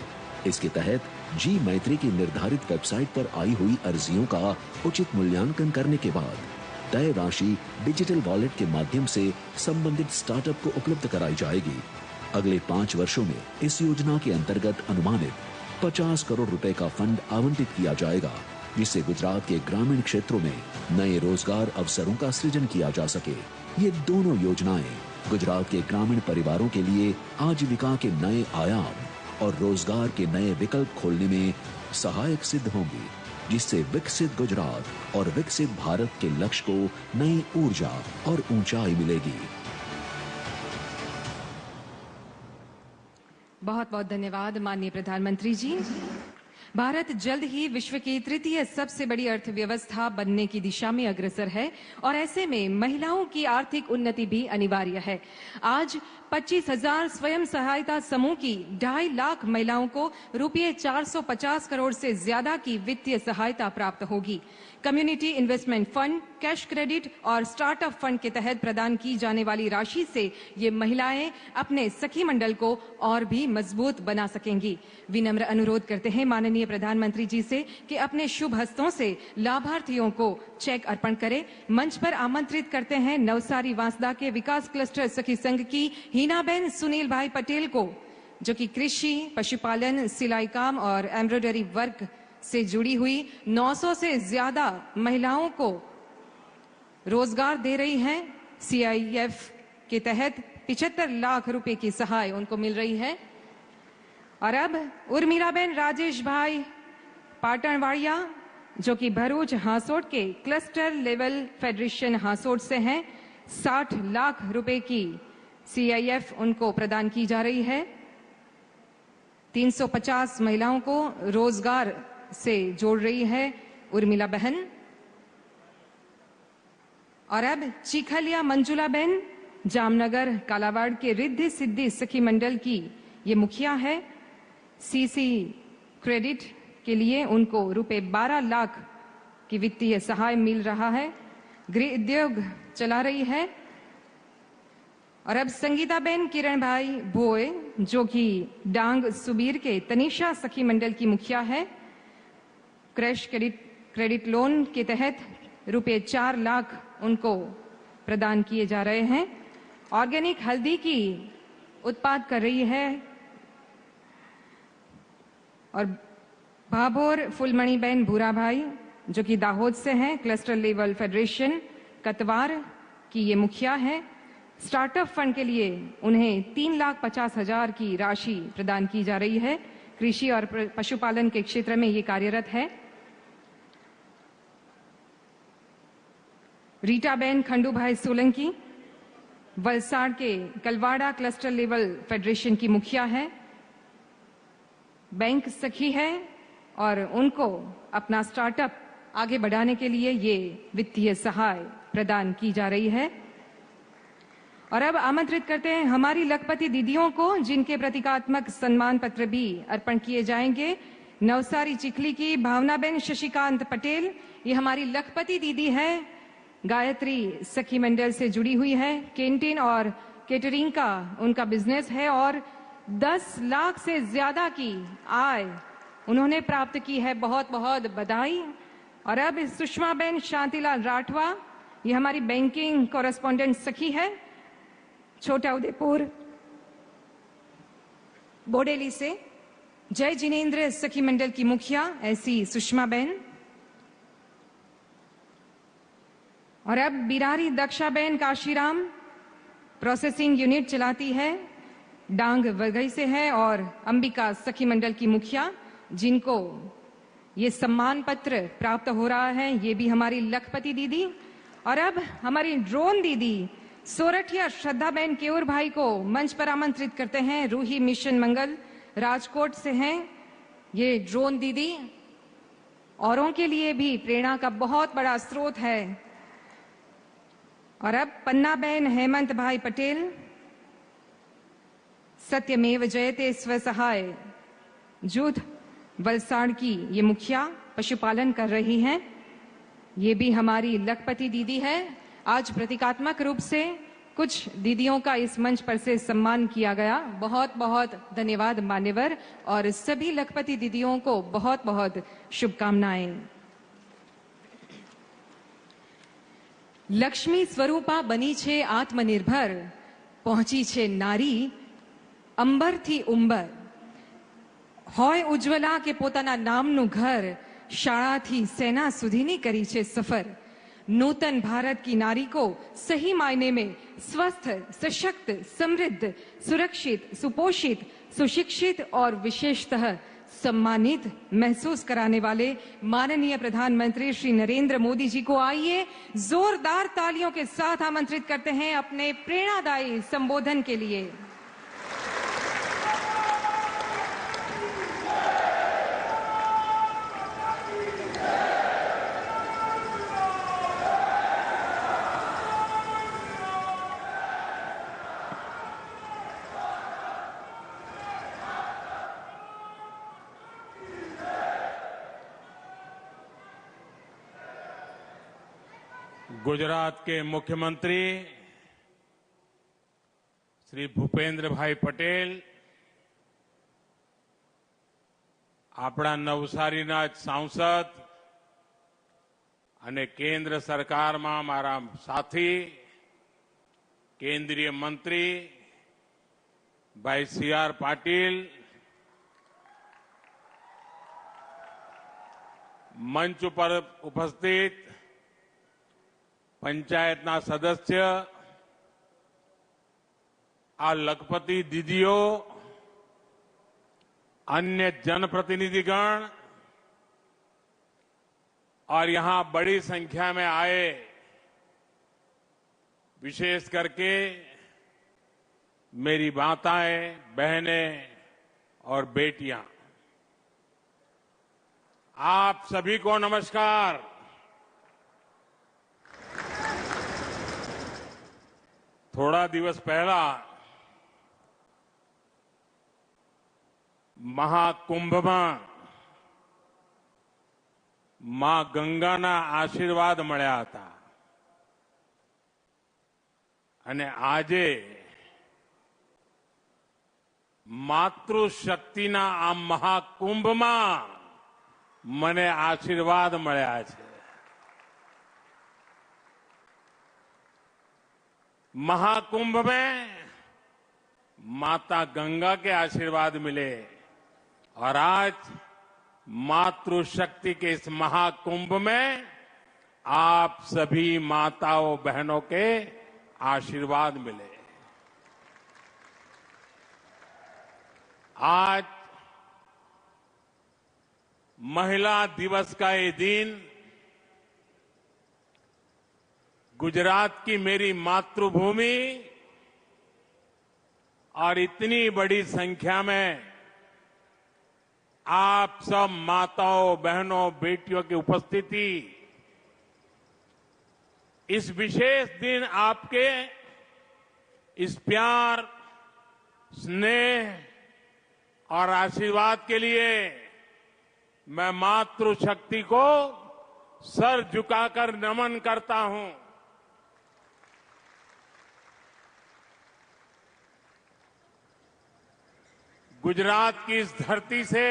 इसके तहत जी मैत्री की निर्धारित वेबसाइट पर आई हुई अर्जियों का उचित मूल्यांकन करने के बाद तय राशि डिजिटल वॉलेट के माध्यम से संबंधित स्टार्टअप को उपलब्ध कराई जाएगी। अगले 5 वर्षों में इस योजना के अंतर्गत अनुमानित 50 करोड़ रुपए का फंड आवंटित किया जाएगा, जिससे गुजरात के ग्रामीण क्षेत्रों में नए रोजगार अवसरों का सृजन किया जा सके। ये दोनों योजनाएं गुजरात के ग्रामीण परिवारों के लिए आजीविका के नए आयाम और रोजगार के नए विकल्प खोलने में सहायक सिद्ध होंगी, जिससे विकसित गुजरात और विकसित भारत के लक्ष्य को नई ऊर्जा और ऊंचाई मिलेगी। बहुत बहुत धन्यवाद माननीय प्रधानमंत्री जी। भारत जल्द ही विश्व की तृतीय सबसे बड़ी अर्थव्यवस्था बनने की दिशा में अग्रसर है और ऐसे में महिलाओं की आर्थिक उन्नति भी अनिवार्य है। आज 25,000 स्वयं सहायता समूह की 2.5 लाख महिलाओं को रुपये 450 करोड़ से ज्यादा की वित्तीय सहायता प्राप्त होगी। Community investment fund, cash credit और स्टार्टअप फंड के तहत प्रदान की जाने वाली राशि से ये महिलाएं अपने सखी मंडल को और भी मजबूत बना सकेंगी। विनम्र अनुरोध करते हैं माननीय प्रधानमंत्री जी से कि अपने शुभ हस्तों से लाभार्थियों को चेक अर्पण करें। मंच पर आमंत्रित करते हैं नवसारी वांसदा के विकास क्लस्टर सखी संघ की हीनाबेन सुनील भाई पटेल को, जो कि कृषि, पशुपालन, सिलाई काम और एम्ब्रॉयडरी वर्क से जुड़ी हुई 900 से ज्यादा महिलाओं को रोजगार दे रही हैं। CIF के तहत 75 लाख रुपए की सहाय उनको मिल रही है। और अब उर्मिलाबेन राजेश भाई पाटणवाड़िया, जो कि भरूच हांसोट के क्लस्टर लेवल फेडरेशन हांसोट से हैं, 60 लाख रुपए की CIF उनको प्रदान की जा रही है। 350 महिलाओं को रोजगार से जोड़ रही है उर्मिला बहन। और अब चिखलिया मंजुला बहन जामनगर कालावाड़ के रिद्धि सिद्धि सखी मंडल की ये मुखिया है। CC क्रेडिट के लिए उनको रुपए 12 लाख की वित्तीय सहाय मिल रहा है। गृह उद्योग चला रही है। और अब संगीता बेन किरण भाई भोए, जो कि डांग सुबीर के तनिषा सखी मंडल की मुखिया है, क्रैश क्रेडिट लोन के तहत रुपए 4 लाख उनको प्रदान किए जा रहे हैं। ऑर्गेनिक हल्दी की उत्पाद कर रही है। और भाभोर फुलमणि बेन भूरा भाई, जो कि दाहोद से हैं, क्लस्टर लेवल फेडरेशन कतवार की ये मुखिया है। स्टार्टअप फंड के लिए उन्हें 3,50,000 की राशि प्रदान की जा रही है। कृषि और पशुपालन के क्षेत्र में ये कार्यरत है। रीटाबेन खंडूभाई सोलंकी वलसाड़ के कलवाड़ा क्लस्टर लेवल फेडरेशन की मुखिया है, बैंक सखी है और उनको अपना स्टार्टअप आगे बढ़ाने के लिए ये वित्तीय सहाय प्रदान की जा रही है। और अब आमंत्रित करते हैं हमारी लखपति दीदियों को, जिनके प्रतीकात्मक सम्मान पत्र भी अर्पण किए जाएंगे। नवसारी चिखली की भावनाबेन शशिकांत पटेल, ये हमारी लखपति दीदी है, गायत्री सखी मंडल से जुड़ी हुई है। कैंटीन और केटरिंग का उनका बिजनेस है और 10 लाख से ज्यादा की आय उन्होंने प्राप्त की है। बहुत बहुत बधाई। और अब सुषमा बेन शांतिलाल राठवा, ये हमारी बैंकिंग कॉरेस्पॉन्डेंट सखी है, छोटा उदेपुर बोडेली से जय जिनेन्द्र सखी मंडल की मुखिया ऐसी सुषमा बेन, और अब बिरारी दक्षाबेन काशीराम प्रोसेसिंग यूनिट चलाती है, डांग वरगई से है, और अंबिका सखी मंडल की मुखिया जिनको ये सम्मान पत्र प्राप्त हो रहा है, ये भी हमारी लखपति दीदी। और अब हमारी ड्रोन दीदी सोरठिया श्रद्धाबेन केऊर भाई को मंच पर आमंत्रित करते हैं। रूही मिशन मंगल राजकोट से हैं ये ड्रोन दीदी, औरों के लिए भी प्रेरणा का बहुत बड़ा स्रोत है। और अब पन्ना बहन हेमंत भाई पटेल सत्यमेव जयते स्वसहाय जुट वलसाड़ की ये मुखिया पशुपालन कर रही हैं, ये भी हमारी लखपति दीदी है। आज प्रतीकात्मक रूप से कुछ दीदियों का इस मंच पर से सम्मान किया गया। बहुत बहुत धन्यवाद मान्यवर, और सभी लखपति दीदियों को बहुत बहुत शुभकामनाएं। લક્ષ્મી સ્વરૂપા બની છે આત્મનિર્ભર, પહોંચી છે નારી અંબરથી ઉંબર। હોય ઉજ્જવલા કે પોતાના નામનું ઘર, શાળાથી સેના સુધીની કરી છે સફર। नूतन भारत की नारी को सही मायने में स्वस्थ, सशक्त, समृद्ध, सुरक्षित, सुपोषित, सुशिक्षित और विशेषतः सम्मानित महसूस कराने वाले माननीय प्रधानमंत्री श्री नरेंद्र मोदी जी को आइए जोरदार तालियों के साथ आमंत्रित करते हैं अपने प्रेरणादायी संबोधन के लिए। गुजरात के मुख्यमंत्री श्री भूपेन्द्र भाई पटेल, આપણા નવસારીના જ સાંસદ અને કેન્દ્ર સરકારમાં મારા સાથી કેન્દ્રીય મંત્રી ભાઈ સી.આર. પાટીલ, મંચ ઉપર ઉપસ્થિત પંચાયતના સદસ્ય, આ લખપતિ દીદીઓ, अन्य जनप्रतिनिधिगण और यहां बड़ी संख्या में आए विशेष करके मेरी माताएं, बहनें और बेटियां, आप सभी को नमस्कार। थोड़ा दिवस पहला મહાકુંભમાં માં ગંગાના આશીર્વાદ મળ્યા હતા અને આજે માતૃશક્તિના આ મહાકુંભમાં મને આશીર્વાદ મળ્યા છે। महाकुंभ में माता गंगा के आशीर्वाद मिले और आज मातृशक्ति के इस महाकुंभ में आप सभी माताओं बहनों के आशीर्वाद मिले। आज महिला दिवस का ये दिन गुजरात की मेरी मातृभूमि और इतनी बड़ी संख्या में आप सब माताओं, बहनों, बेटियों की उपस्थिति, इस विशेष दिन आपके इस प्यार, स्नेह और आशीर्वाद के लिए मैं मातृशक्ति को सर झुकाकर नमन करता हूं। गुजरात की इस धरती से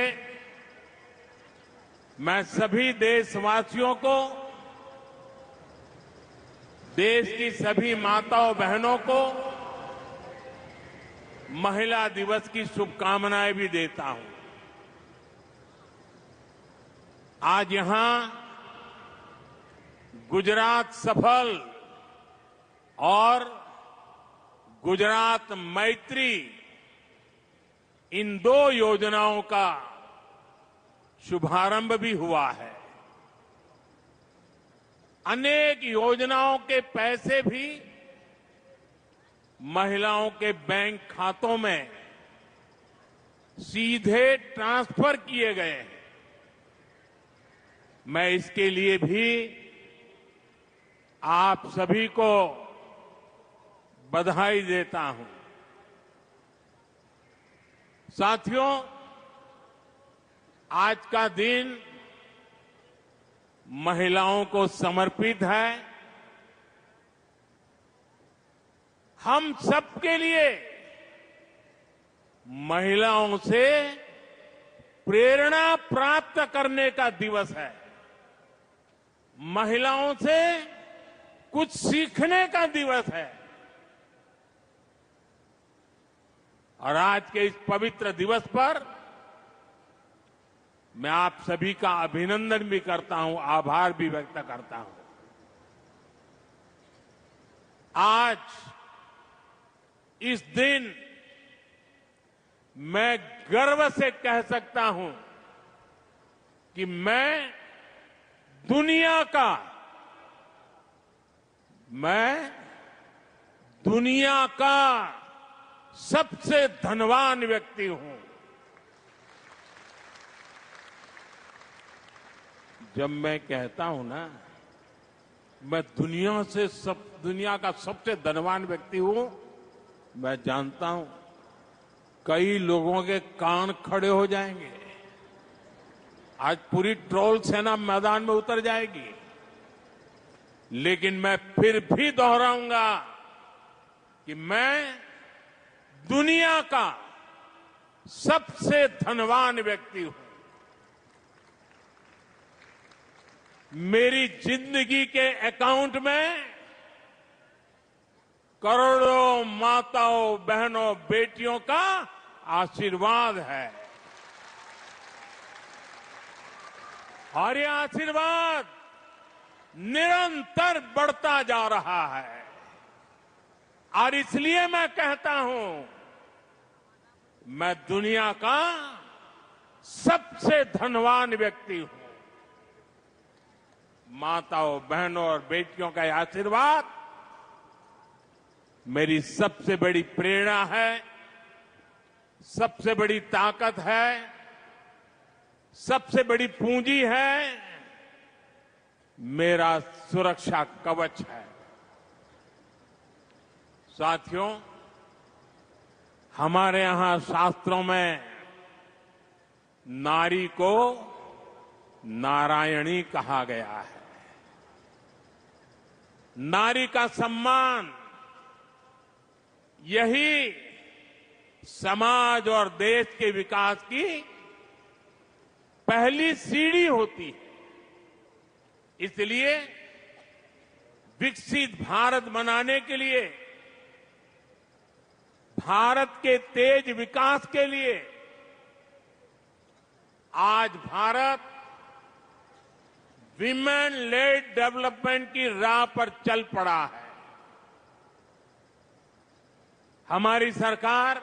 मैं सभी देशवासियों को, देश की सभी माताओं बहनों को महिला दिवस की शुभकामनाएं भी देता हूं। आज यहां गुजरात सफल और गुजरात मैत्री इन 2 योजनाओं का शुभारंभ भी हुआ है। अनेक योजनाओं के पैसे भी महिलाओं के बैंक खातों में सीधे ट्रांसफर किए गए हैं। मैं इसके लिए भी आप सभी को बधाई देता हूं। साथियों, आज का दिन महिलाओं को समर्पित है। हम सबके लिए महिलाओं से प्रेरणा प्राप्त करने का दिवस है। महिलाओं से कुछ सीखने का दिवस है। और आज के इस पवित्र दिवस पर मैं आप सभी का अभिनंदन भी करता हूं, आभार भी व्यक्त करता हूं। आज इस दिन मैं गर्व से कह सकता हूं कि मैं दुनिया का सबसे धनवान व्यक्ति हूं। जब मैं कहता हूं ना, मैं दुनिया का सबसे धनवान व्यक्ति हूं, मैं जानता हूं कई लोगों के कान खड़े हो जाएंगे। आज पूरी ट्रोल सेना मैदान में उतर जाएगी, लेकिन मैं फिर भी दोहराऊंगा कि मैं दुनिया का सबसे धनवान व्यक्ति हूं। मेरी जिंदगी के अकाउंट में करोड़ों माताओं, बहनों, बेटियों का आशीर्वाद है। और ये आशीर्वाद निरंतर बढ़ता जा रहा है। और इसलिए मैं कहता हूं, मैं दुनिया का सबसे धनवान व्यक्ति हूं। माताओं, बहनों और बेटियों का यह आशीर्वाद मेरी सबसे बड़ी प्रेरणा है, सबसे बड़ी ताकत है, सबसे बड़ी पूंजी है, मेरा सुरक्षा कवच है। साथियों, हमारे यहां शास्त्रों में नारी को नारायणी कहा गया है। नारी का सम्मान यही समाज और देश के विकास की पहली सीढ़ी होती है। इसलिए विकसित भारत बनाने के लिए, भारत के तेज विकास के लिए आज भारत विमेन लेड डेवलपमेंट की राह पर चल पड़ा है। हमारी सरकार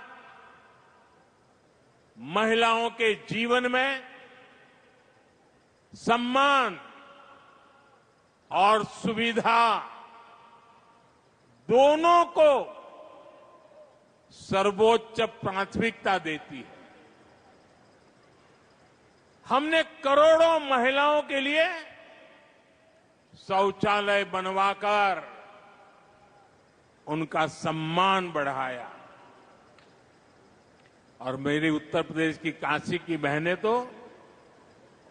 महिलाओं के जीवन में सम्मान और सुविधा दोनों को सर्वोच्च प्राथमिकता देती है। हमने करोड़ों महिलाओं के लिए शौचालय बनवाकर उनका सम्मान बढ़ाया। और मेरे उत्तर प्रदेश की काशी की बहनें तो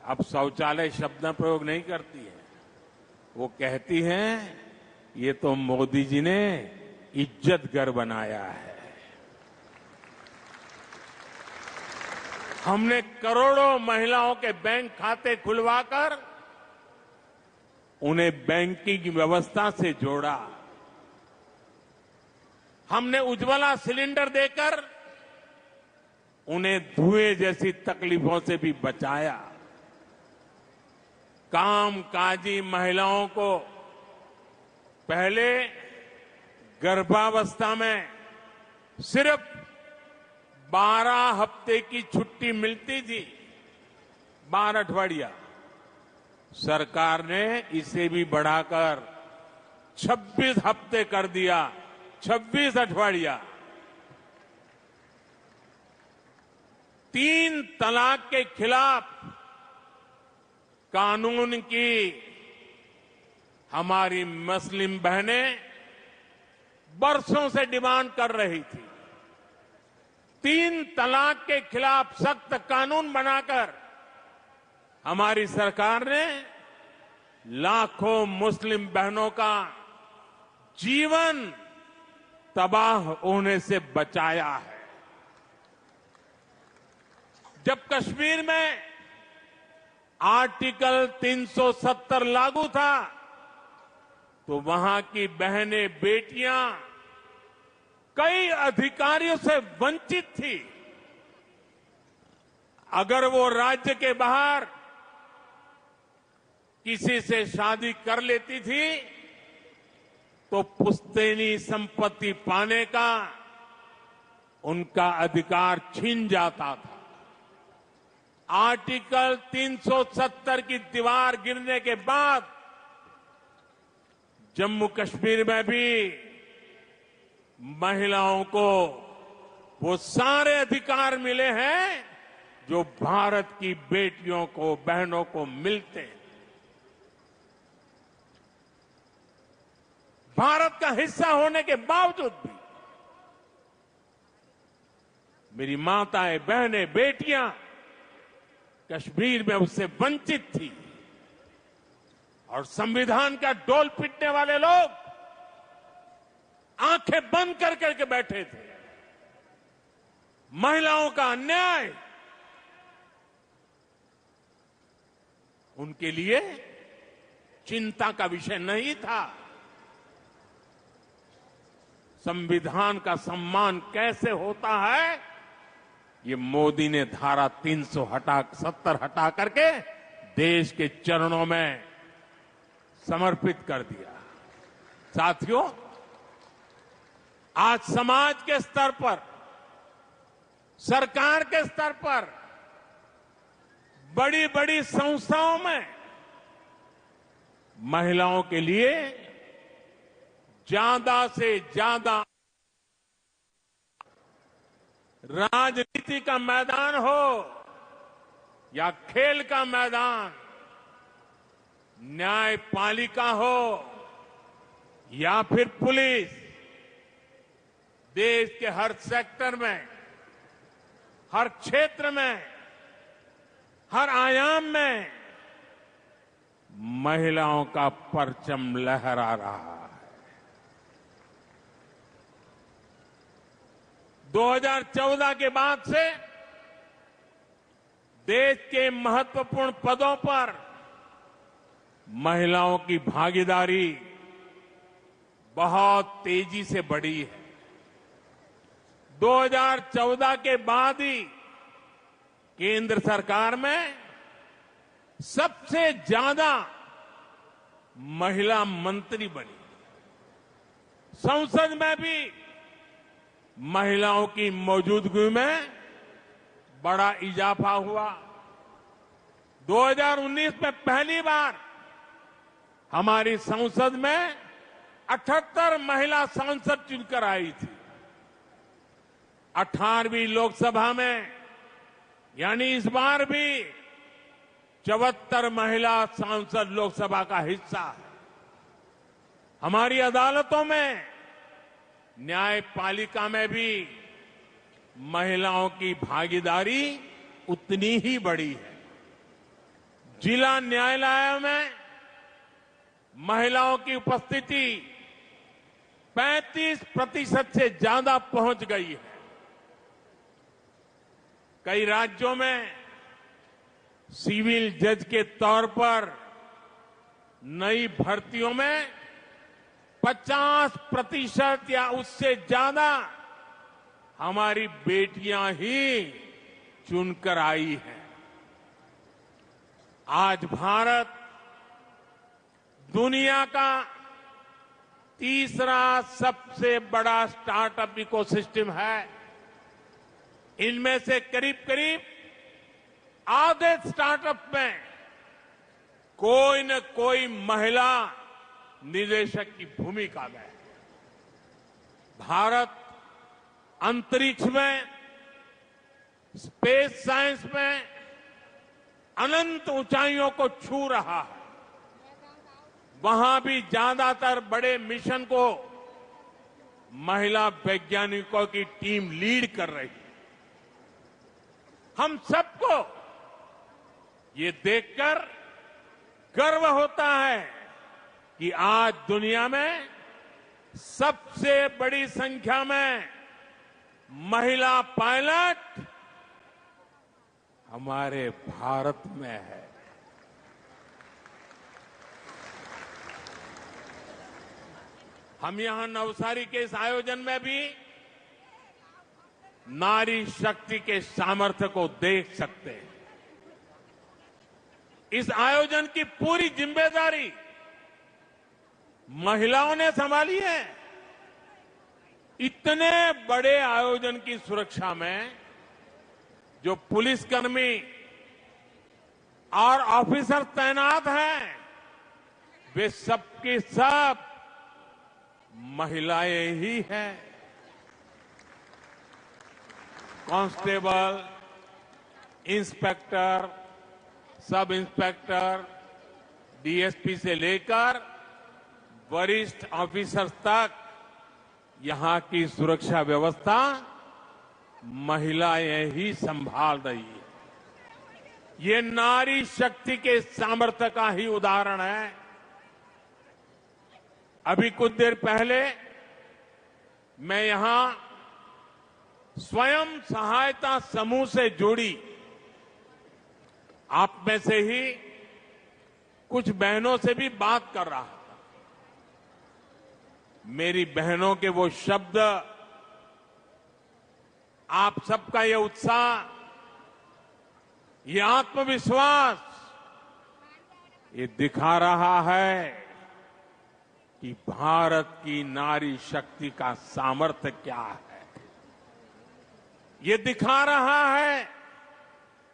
अब शौचालय शब्द का प्रयोग नहीं करती हैं। वो कहती हैं, ये तो मोदी जी ने इज्जत घर बनाया है। हमने करोड़ों महिलाओं के बैंक खाते खुलवाकर उन्हें बैंकिंग व्यवस्था से जोड़ा। हमने उज्ज्वला सिलेंडर देकर उन्हें धुएं जैसी तकलीफों से भी बचाया। कामकाजी महिलाओं को पहले गर्भावस्था में सिर्फ 12 हफ्ते की छुट्टी मिलती थी, 12 अठवाडिया। सरकार ने इसे भी बढ़ाकर 26 हफ्ते कर दिया, 26 अठवाडिया। 3 तलाक के खिलाफ कानून की हमारी मुस्लिम बहनें बरसों से डिमांड कर रही थी। 3 तलाक के खिलाफ सख्त कानून बनाकर हमारी सरकार ने लाखों मुस्लिम बहनों का जीवन तबाह होने से बचाया है। जब कश्मीर में आर्टिकल 370 लागू था तो वहां की बहनें, बेटियां कई अधिकारियों से वंचित थी। अगर वो राज्य के बाहर किसी से शादी कर लेती थी तो पुश्तैनी संपत्ति पाने का उनका अधिकार छीन जाता था। आर्टिकल 370 की दीवार गिरने के बाद जम्मू कश्मीर में भी महिलाओं को वो सारे अधिकार मिले हैं जो भारत की बेटियों को, बहनों को मिलते हैं। भारत का हिस्सा होने के बावजूद भी मेरी माताएं, बहनें, बेटियां कश्मीर में उससे वंचित थी और संविधान का डोल पीटने वाले लोग आंखें बंद कर करके बैठे थे। महिलाओं का अन्याय उनके लिए चिंता का विषय नहीं था। संविधान का सम्मान कैसे होता है, ये मोदी ने धारा 370 हटा करके देश के चरणों में समर्पित कर दिया। साथियों, आज समाज के स्तर पर, सरकार के स्तर पर, बड़ी बड़ी संस्थाओं में महिलाओं के लिए ज्यादा से ज्यादा राजनीति का मैदान हो या खेल का मैदान, न्यायपालिका हो या फिर पुलिस, देश के हर सेक्टर में, हर क्षेत्र में, हर आयाम में महिलाओं का परचम लहरा रहा है। 2014 के बाद से देश के महत्वपूर्ण पदों पर महिलाओं की भागीदारी बहुत तेजी से बढ़ी है। 2014 के बाद ही केंद्र सरकार में सबसे ज्यादा महिला मंत्री बनी। संसद में भी महिलाओं की मौजूदगी में बड़ा इजाफा हुआ। 2019 में पहली बार हमारी संसद में 78 महिला सांसद चुनकर आई थी। 18वीं लोकसभा में, यानी इस बार भी 74 महिला सांसद लोकसभा का हिस्सा है। हमारी अदालतों में, न्यायपालिका में भी महिलाओं की भागीदारी उतनी ही बड़ी है। जिला न्यायालयों में महिलाओं की उपस्थिति 35% से ज्यादा पहुंच गई है। कई राज्यों में सिविल जज के तौर पर नई भर्तियों में 50% या उससे ज्यादा हमारी बेटियां ही चुनकर आई हैं। आज भारत दुनिया का तीसरा सबसे बड़ा स्टार्टअप इकोसिस्टम है। इनमें से करीब करीब आधे स्टार्टअप में कोई न कोई महिला निदेशक की भूमिका में है। भारत अंतरिक्ष में, स्पेस साइंस में अनंत ऊंचाइयों को छू रहा है। वहां भी ज्यादातर बड़े मिशन को महिला वैज्ञानिकों की टीम लीड कर रही है। हम सबको ये देखकर गर्व होता है कि आज दुनिया में सबसे बड़ी संख्या में महिला पायलट हमारे भारत में है। हम यहां नवसारी के इस आयोजन में भी नारी शक्ति के सामर्थ्य को देख सकते हैं। इस आयोजन की पूरी जिम्मेदारी महिलाओं ने संभाली है। इतने बड़े आयोजन की सुरक्षा में जो पुलिसकर्मी और ऑफिसर तैनात हैं, वे सबके सब महिलाएं ही हैं। Constable, inspector, sub inspector, DSP से लेकर वरिष्ठ ऑफिसर्स तक यहां की सुरक्षा व्यवस्था महिलाएं ही संभाल रही है। ये नारी शक्ति के सामर्थ्य का ही उदाहरण है। अभी कुछ देर पहले मैं यहां स्वयं सहायता समूह से जुड़ी आप में से ही कुछ बहनों से भी बात कर रहा था। मेरी बहनों के वो शब्द, आप सबका ये उत्साह, ये आत्मविश्वास, ये दिखा रहा है कि भारत की नारी शक्ति का सामर्थ्य क्या है। ये दिखा रहा है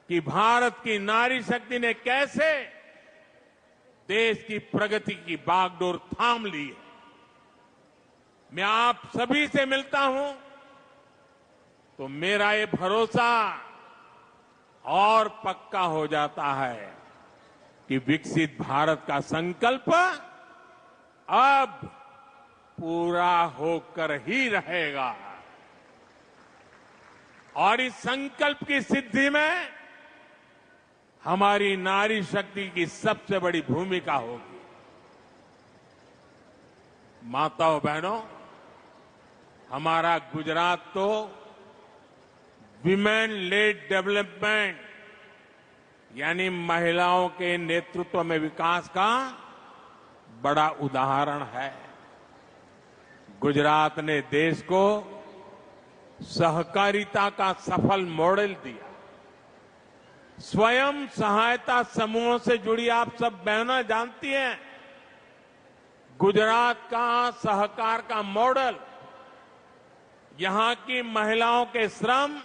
कि भारत की नारी शक्ति ने कैसे देश की प्रगति की बागडोर थाम ली है। मैं आप सभी से मिलता हूं तो मेरा ये भरोसा और पक्का हो जाता है कि विकसित भारत का संकल्प अब पूरा होकर ही रहेगा। और इस संकल्प की सिद्धि में हमारी नारी शक्ति की सबसे बड़ी भूमिका होगी। माताओं बहनों, हमारा गुजरात तो विमेन लेड डेवलपमेंट यानी महिलाओं के नेतृत्व में विकास का बड़ा उदाहरण है। गुजरात ने देश को सहकारिता का सफल मॉडल दिया। स्वयं सहायता समूहों से जुड़ी आप सब बहनें जानती हैं, गुजरात का सहकार का मॉडल यहां की महिलाओं के श्रम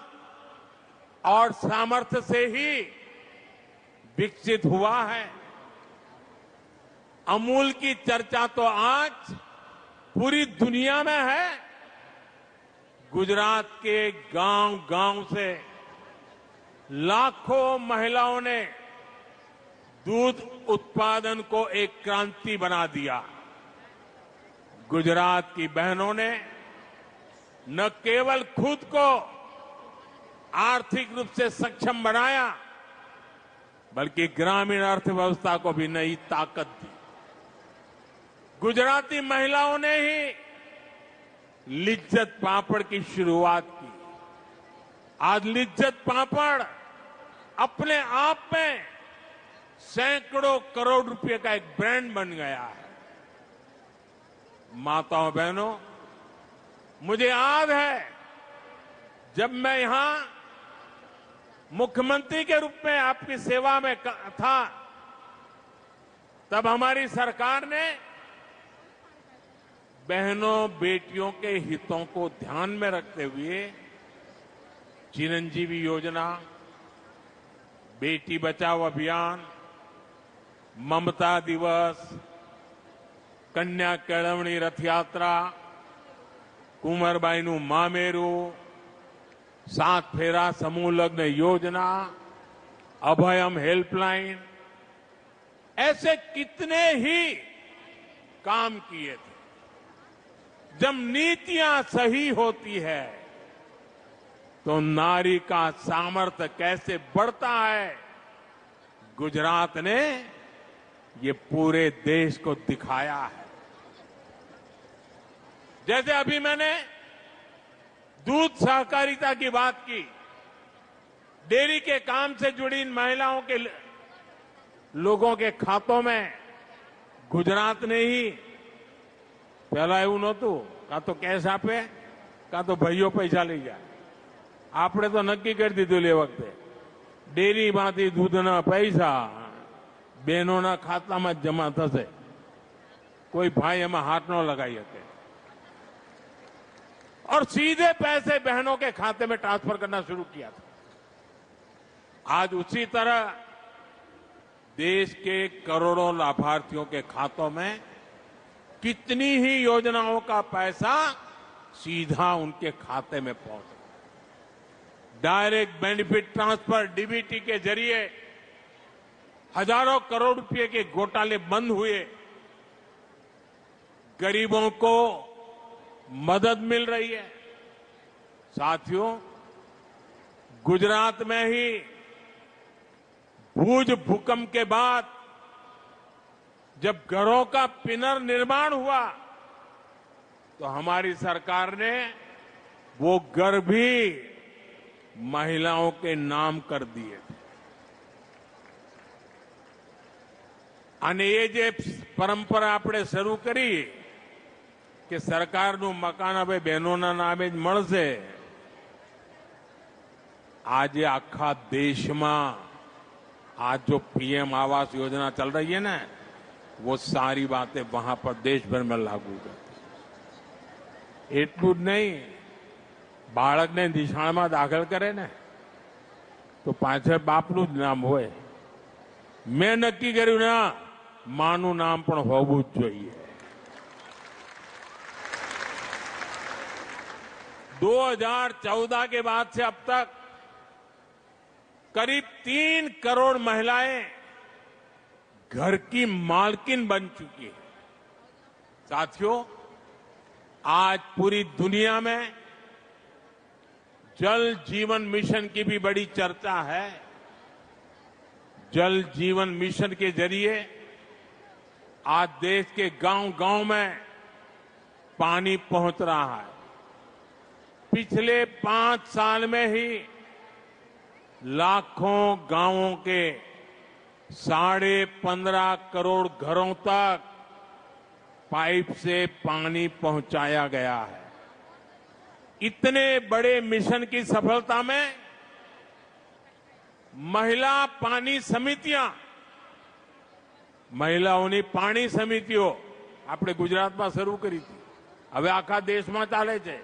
और सामर्थ्य से ही विकसित हुआ है। अमूल की चर्चा तो आज पूरी दुनिया में है। गुजरात के गांव-गांव से लाखों महिलाओं ने दूध उत्पादन को एक क्रांति बना दिया। गुजरात की बहनों ने न केवल खुद को आर्थिक रूप से सक्षम बनाया, बल्कि ग्रामीण अर्थव्यवस्था को भी नई ताकत दी। गुजराती महिलाओं ने ही लिज्जत पापड़ की शुरुआत की। आज लिज्जत पापड़ अपने आप में सैकड़ों करोड़ रुपए का एक ब्रांड बन गया है। माताओं बहनों, मुझे याद है जब मैं यहां मुख्यमंत्री के रूप में आपकी सेवा में था, तब हमारी सरकार ने बहनों बेटियों के हितों को ध्यान में रखते हुए चिरंजीवी योजना, बेटी बचाओ अभियान, ममता दिवस, कन्या केळवणी रथ यात्रा, कुंवरबाईનું મામેરું, सात फेरा समूह लग्न योजना, अभयम हेल्पलाइन, ऐसे कितने ही काम किए थे। जब नीतियां सही होती है तो नारी का सामर्थ्य कैसे बढ़ता है, गुजरात ने ये पूरे देश को दिखाया है। जैसे अभी मैंने दूध सहकारिता की बात की, डेयरी के काम से जुड़ी इन महिलाओं के लोगों के खातों में गुजरात ने ही, पहला એવું નહોતું, કાં તો કેશ આપે કાં તો ભાઈઓ પૈસા લઈ જાય। આપણે તો નક્કી કરી દીધું એ વખતે ડેરીમાંથી દૂધના પૈસા બહેનોના ખાતામાં જ જમા થશે, કોઈ ભાઈ એમાં હાથ ન લગાવી શકે और सीधे पैसे बहनों के खाते में ट्रांसफर करना शुरू किया था। आज उसी तरह देश के करोड़ों लाभार्थियों के खातों में कितनी ही योजनाओं का पैसा सीधा उनके खाते में पहुंचा। डायरेक्ट बेनिफिट ट्रांसफर डीबीटी के जरिए हजारों करोड़ रुपए के घोटाले बंद हुए, गरीबों को मदद मिल रही है। साथियों, गुजरात में ही भूज भूकंप के बाद जब घरों का पुनर्निर्माण हुआ तो हमारी सरकार ने वो घर भी महिलाओं के नाम कर दिए थे। અને એ જે પરંપરા આપણે શરૂ કરી કે સરકારનું મકાન હવે બહેનોના નામે જ મળશે, આજે આખા દેશમાં आज जो पीएम आवास योजना चल रही है ना, वो सारी बातें वहां पर देश भर में लागू करती। એટલું જ નહીં, બાળકને નિશાળમાં દાખલ કરે ને તો પાછળ બાપનું જ નામ હોય। મેં નક્કી કર્યું ના, માનું નામ પણ હોવું જ જોઈએ। 2014 के बाद से अब तक करीब 3 करोड़ महिलाएं घर की मालकिन बन चुकी है। साथियों, आज पूरी दुनिया में जल जीवन मिशन की भी बड़ी चर्चा है। जल जीवन मिशन के जरिए आज देश के गांव-गांव में पानी पहुंच रहा है। पिछले 5 साल में ही लाखों गांवों के 15.5 करोड़ घरों तक पाइप से पानी पहुंचाया गया है। इतने बड़े मिशन की सफलता में महिला पानी समितियां, महिलाओनी पानी समितियों આપણે ગુજરાતમાં શરૂ કરી હતી, હવે આખા દેશમાં ચાલે છે।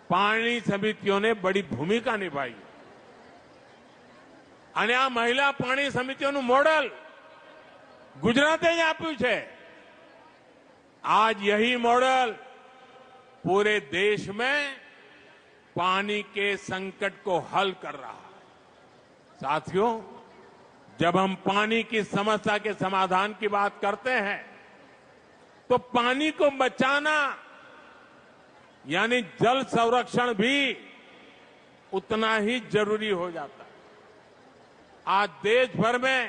પાણી સમિતિઓને બડી ભૂમિકા નિભાઈ અને આ મહિલા પાણી સમિતિઓનું મોડલ ગુજરાતે જ આપ્યું છે। आज यही मॉडल पूरे देश में पानी के संकट को हल कर रहा है। साथियों, जब हम पानी की समस्या के समाधान की बात करते हैं तो पानी को बचाना यानी जल संरक्षण भी उतना ही जरूरी हो जाता है। आज देश भर में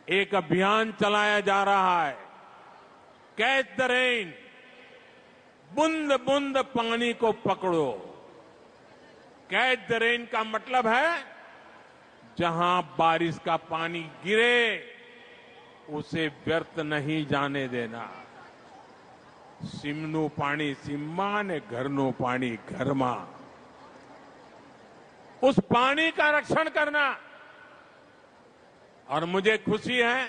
एक अभियान चलाया जा रहा है, कैच द रेन, बूंद बूंद पानी को पकड़ो। कैच द रेन का मतलब है जहां बारिश का पानी गिरे उसे व्यर्थ नहीं जाने देना। सीमનું પાણી સીમમાં ને ઘરનું પાણી ઘરમાં। उस पानी का रक्षण करना। और मुझे खुशी है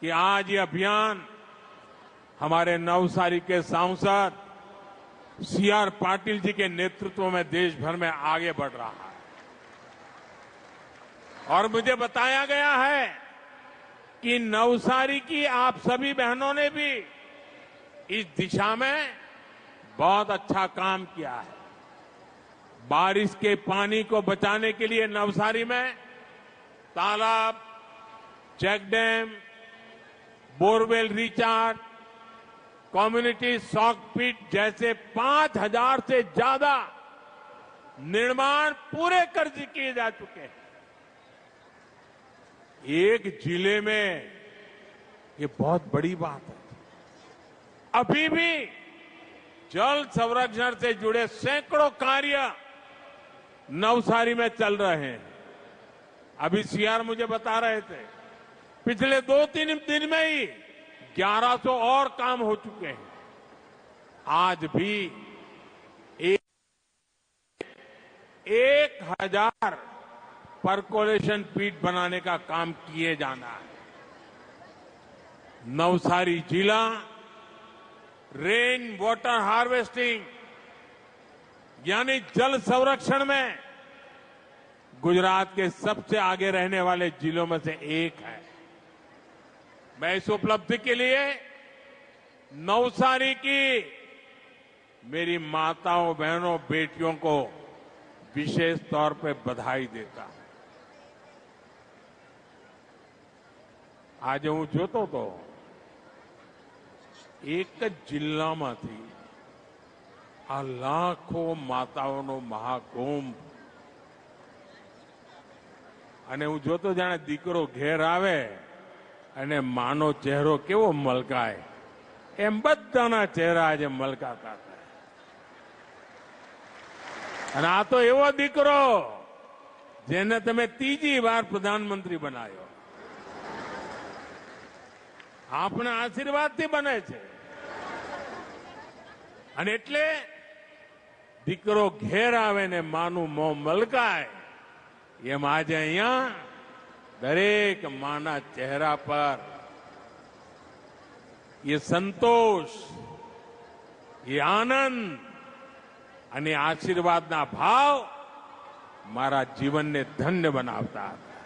कि आज ये अभियान हमारे नवसारी के सांसद सीआर पाटिल जी के नेतृत्व में देश भर में आगे बढ़ रहा है। और मुझे बताया गया है कि नवसारी की आप सभी बहनों ने भी इस दिशा में बहुत अच्छा काम किया है। बारिश के पानी को बचाने के लिए नवसारी में तालाब, check dam, borewell recharge, community soak pit जैसे 5,000 से ज्यादा निर्माण पूरे कर किए जा चुके हैं। एक जिले में ये बहुत बड़ी बात है। अभी भी जल संरक्षण से जुड़े सैकड़ों कार्य नवसारी में चल रहे हैं। अभी सीआर मुझे बता रहे थे पिछले 2-3 दिन में ही 1100 और काम हो चुके हैं। आज भी 1,000 परकोलेशन पीट बनाने का काम किए जाना है। नवसारी जिला रेन वाटर हार्वेस्टिंग यानी जल संरक्षण में गुजरात के सबसे आगे रहने वाले जिलों में से एक है। मैं इस उपलब्धि के लिए नवसारी की मेरी माताओं, बहनों, बेटियों को विशेष तौर पे बधाई देता हूं। आज हूं જોતો તો એક જ જિલ્લામાંથી આ લાખો માતાઓનો મહાકુંભ અને હું જોતો જાણે દીકરો ઘેર આવે અને માનો ચહેરો કેવો મલકાય એમ બધાના ચહેરા આજે મલકાતા હતા। અને આ તો એવો દીકરો જેને તમે ત્રીજી વાર પ્રધાનમંત્રી બનાવ્યો। આપના આશીર્વાદથી બને છે અને એટલે દીકરો ઘેર આવે ને માનું મોં મલકાય એમ આજે અહીંયા દરેક માના ચહેરા પર ये संतोष, ये आनंद અને આશીર્વાદના ભાવ મારા જીવનને ધન્ય બનાવતા હતા।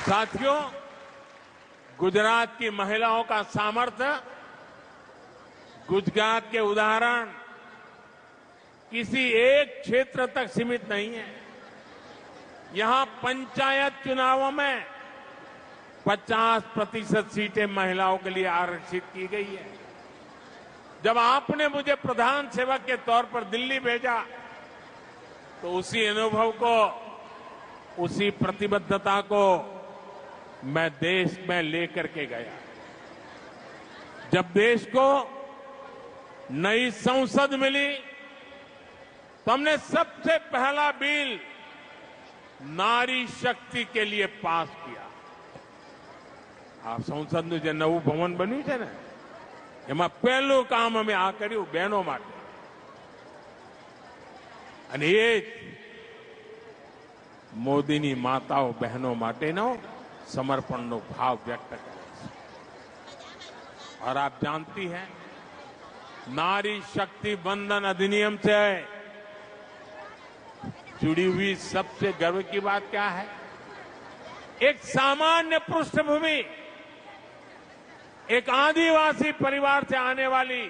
साथियों, गुजरात की महिलाओं का सामर्थ्य, गुजरात के उदाहरण किसी एक क्षेत्र तक सीमित नहीं है। यहां पंचायत चुनावों में 50% सीटें महिलाओं के लिए आरक्षित की गई है। जब आपने मुझे प्रधान सेवक के तौर पर दिल्ली भेजा तो उसी अनुभव को, उसी प्रतिबद्धता को मैं देश में लेकर के गया। जब देश को नई संसद मिली तो हमने सबसे पहला बिल नारी शक्ति के लिए पास किया। આ સંસદનું જે નવું ભવન બન્યું છે ને એમાં પહેલું કામ અમે આ કર્યું બહેનો માટે અને એ મોદીની માતાઓ બહેનો માટેનો સમર્પણનો ભાવ વ્યક્ત કરે છે। और आप जानती हैं नारी शक्ति बंधन अधिनियम से जुड़ी हुई सबसे गर्व की बात क्या है? एक सामान्य पृष्ठभूमि, एक आदिवासी परिवार से आने वाली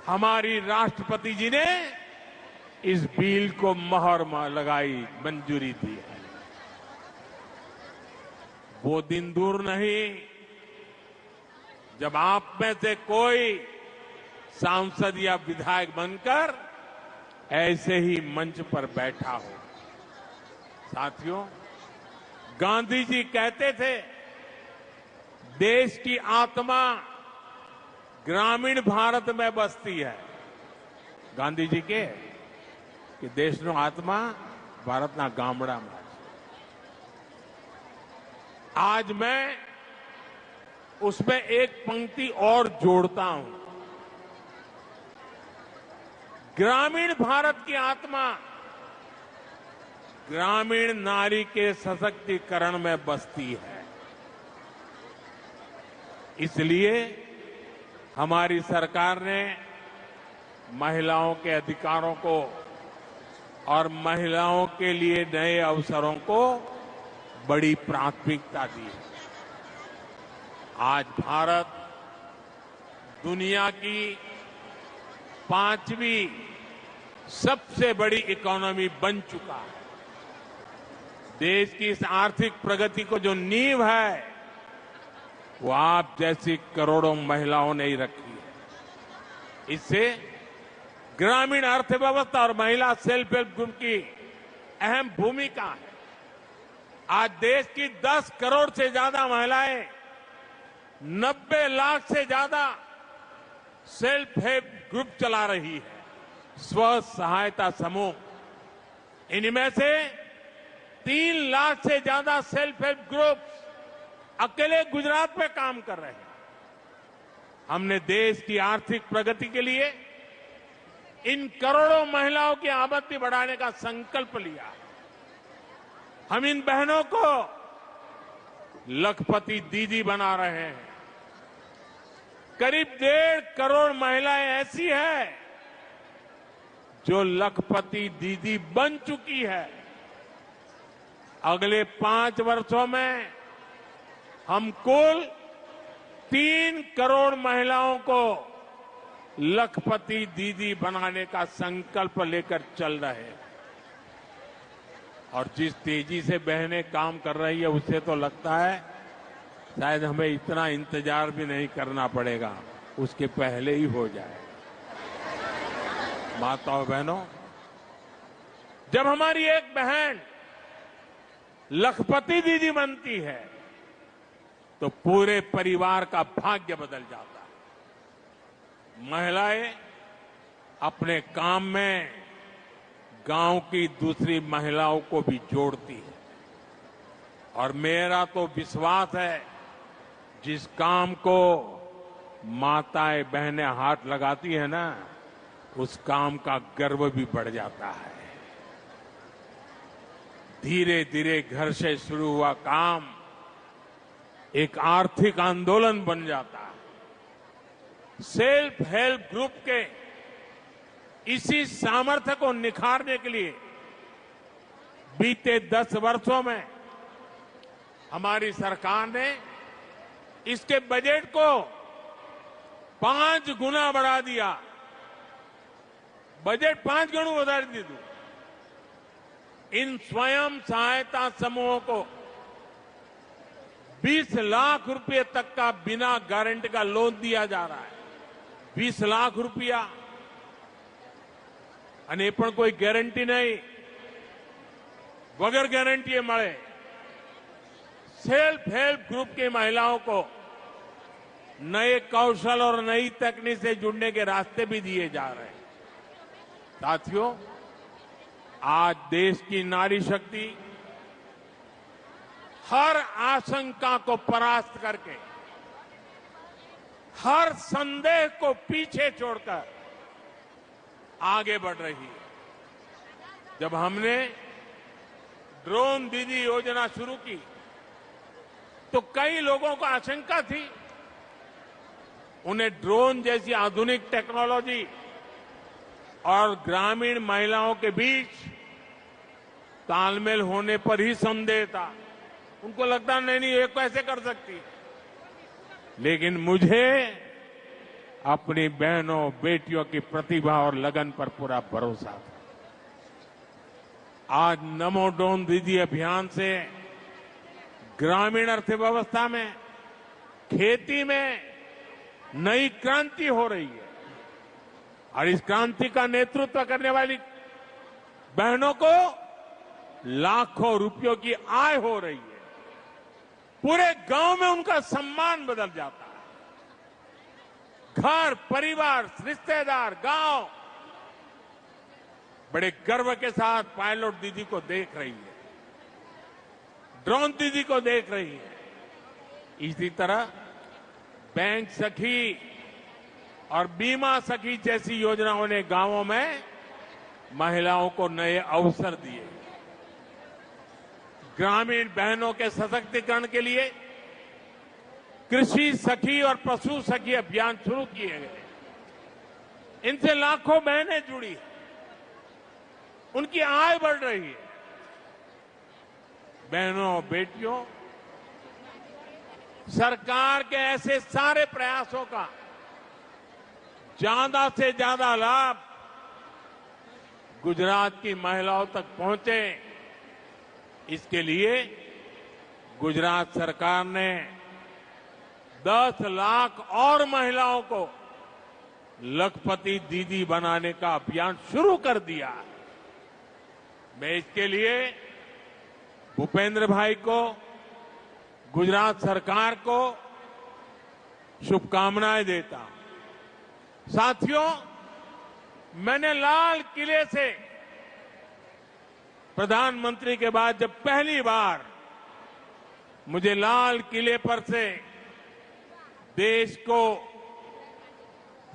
हमारी राष्ट्रपति जी ने इस बिल को मोहर लगाई, मंजूरी दी है। वो दिन दूर नहीं जब आप में से कोई सांसद या विधायक बनकर ऐसे ही मंच पर बैठा हो। साथियों, गांधी जी कहते थे देश की आत्मा ग्रामीण भारत में बसती है। गांधी जी के कि देशનો આત્મા ભારતના ગામડામાં છે। आज मैं उसमें एक पंक्ति और जोड़ता हूं। ग्रामीण भारत की आत्मा ग्रामीण नारी के सशक्तिकरण में बसती है। इसलिए हमारी सरकार ने महिलाओं के अधिकारों को और महिलाओं के लिए नए अवसरों को बड़ी प्राथमिकता दी है। आज भारत दुनिया की 5वीं सबसे बड़ी इकोनॉमी बन चुका है। देश की इस आर्थिक प्रगति को जो नींव है वो आप जैसी करोड़ों महिलाओं ने ही रखी है। इससे ग्रामीण अर्थव्यवस्था और महिला सेल्फ हेल्प ग्रुप की अहम भूमिका है। आज देश की 10 करोड़ से ज्यादा महिलाएं 90 लाख से ज्यादा सेल्फ हेल्प ग्रुप चला रही है, स्व सहायता समूह। इनमें से 3 लाख से ज्यादा सेल्फ हेल्प ग्रुप अकेले गुजरात में काम कर रहे हैं। हमने देश की आर्थिक प्रगति के लिए इन करोड़ों महिलाओं की आमदनी बढ़ाने का संकल्प लिया। हम इन बहनों को लखपति दीदी बना रहे हैं। करीब 1.5 करोड़ महिलाएं ऐसी हैं जो लखपति दीदी बन चुकी है। अगले 5 वर्षों में हम कुल 3 करोड़ महिलाओं को लखपति दीदी बनाने का संकल्प लेकर चल रहे हैं। और जिस तेजी से बहनें काम कर रही है उससे तो लगता है शायद हमें इतना इंतजार भी नहीं करना पड़ेगा, उसके पहले ही हो जाए। माताओं बहनों, जब हमारी एक बहन लखपति दीदी बनती है तो पूरे परिवार का भाग्य बदल जाता है। महिलाएं अपने काम में गांव की दूसरी महिलाओं को भी जोड़ती है। और मेरा तो विश्वास है जिस काम को माताएं बहनें हाथ लगाती है ना, उस काम का गर्व भी बढ़ जाता है। धीरे धीरे घर से शुरू हुआ काम एक आर्थिक आंदोलन बन जाता है। सेल्फ हेल्प ग्रुप के इसी सामर्थ्य को निखारने के लिए बीते 10 वर्षों में हमारी सरकार ने इसके बजट को 5 गुना बढ़ा दिया। बजट 5 गुना बढ़ा दिया। इन स्वयं सहायता समूहों को 20 लाख रुपए तक का बिना गारंटी का लोन दिया जा रहा है। 20 लाख रुपया અને પણ કોઈ ગેરંટી નહીં, વગર ગેરંટીએ મળે। सेल्फ हेल्प ग्रुप की महिलाओं को नए कौशल और नई तकनीक से जुड़ने के रास्ते भी दिए जा रहे हैं। साथियों, आज देश की नारी शक्ति हर आशंका को परास्त करके, हर संदेह को पीछे छोड़कर आगे बढ़ रही है। जब हमने ड्रोन दीदी योजना शुरू की तो कई लोगों को आशंका थी। उन्हें ड्रोन जैसी आधुनिक टेक्नोलॉजी और ग्रामीण महिलाओं के बीच तालमेल होने पर ही संदेह था। उनको लगता नहीं ये कैसे कर सकती। लेकिन मुझे अपनी बहनों बेटियों की प्रतिभा और लगन पर पूरा भरोसा था। आज नमो ड्रोन दीदी अभियान से ग्रामीण अर्थव्यवस्था में, खेती में नई क्रांति हो रही है। और इस क्रांति का नेतृत्व करने वाली बहनों को लाखों रुपयों की आय हो रही है। पूरे गांव में उनका सम्मान बदल जाता है। घर, परिवार, रिश्तेदार, गांव बड़े गर्व के साथ पायलट दीदी को देख रही है, ड्रोन दीदी को देख रही है। इसी तरह बैंक सखी और बीमा सखी जैसी योजनाओं ने गांवों में महिलाओं को नए अवसर दिए। ग्रामीण बहनों के सशक्तिकरण के लिए कृषि सखी और पशु सखी अभियान शुरू किए गए। इनसे लाखों बहनें जुड़ी हैं, उनकी आय बढ़ रही है। बहनों बेटियों, सरकार के ऐसे सारे प्रयासों का ज्यादा से ज्यादा लाभ गुजरात की महिलाओं तक पहुंचे, इसके लिए गुजरात सरकार ने 10 लाख और महिलाओं को लखपति दीदी बनाने का अभियान शुरू कर दिया। मैं इसके लिए भूपेंद्र भाई को, गुजरात सरकार को शुभकामनाएं देता हूं। साथियों, मैंने लाल किले से प्रधानमंत्री के बाद जब पहली बार मुझे लाल किले पर से देश को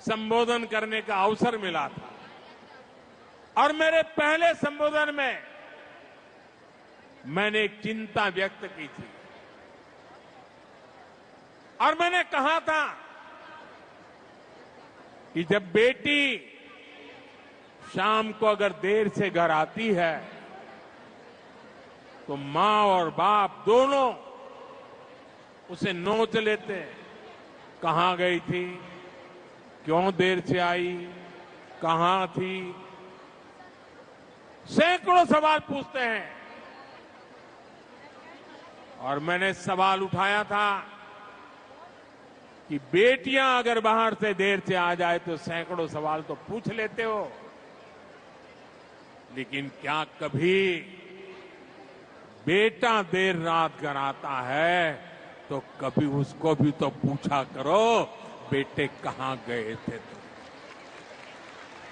संबोधन करने का अवसर मिला था, और मेरे पहले संबोधन में मैंने एक चिंता व्यक्त की थी और मैंने कहा था कि जब बेटी शाम को अगर देर से घर आती है तो मां और बाप दोनों उसे नोच लेते हैं। कहां गई थी, क्यों देर से आई, कहां थी, सैकड़ों सवाल पूछते हैं। और मैंने सवाल उठाया था कि बेटियां अगर बाहर से देर से आ जाए तो सैकड़ों सवाल तो पूछ लेते हो, लेकिन क्या कभी बेटा देर रात घर आता है तो कभी उसको भी तो पूछा करो, बेटे कहां गए थे, तो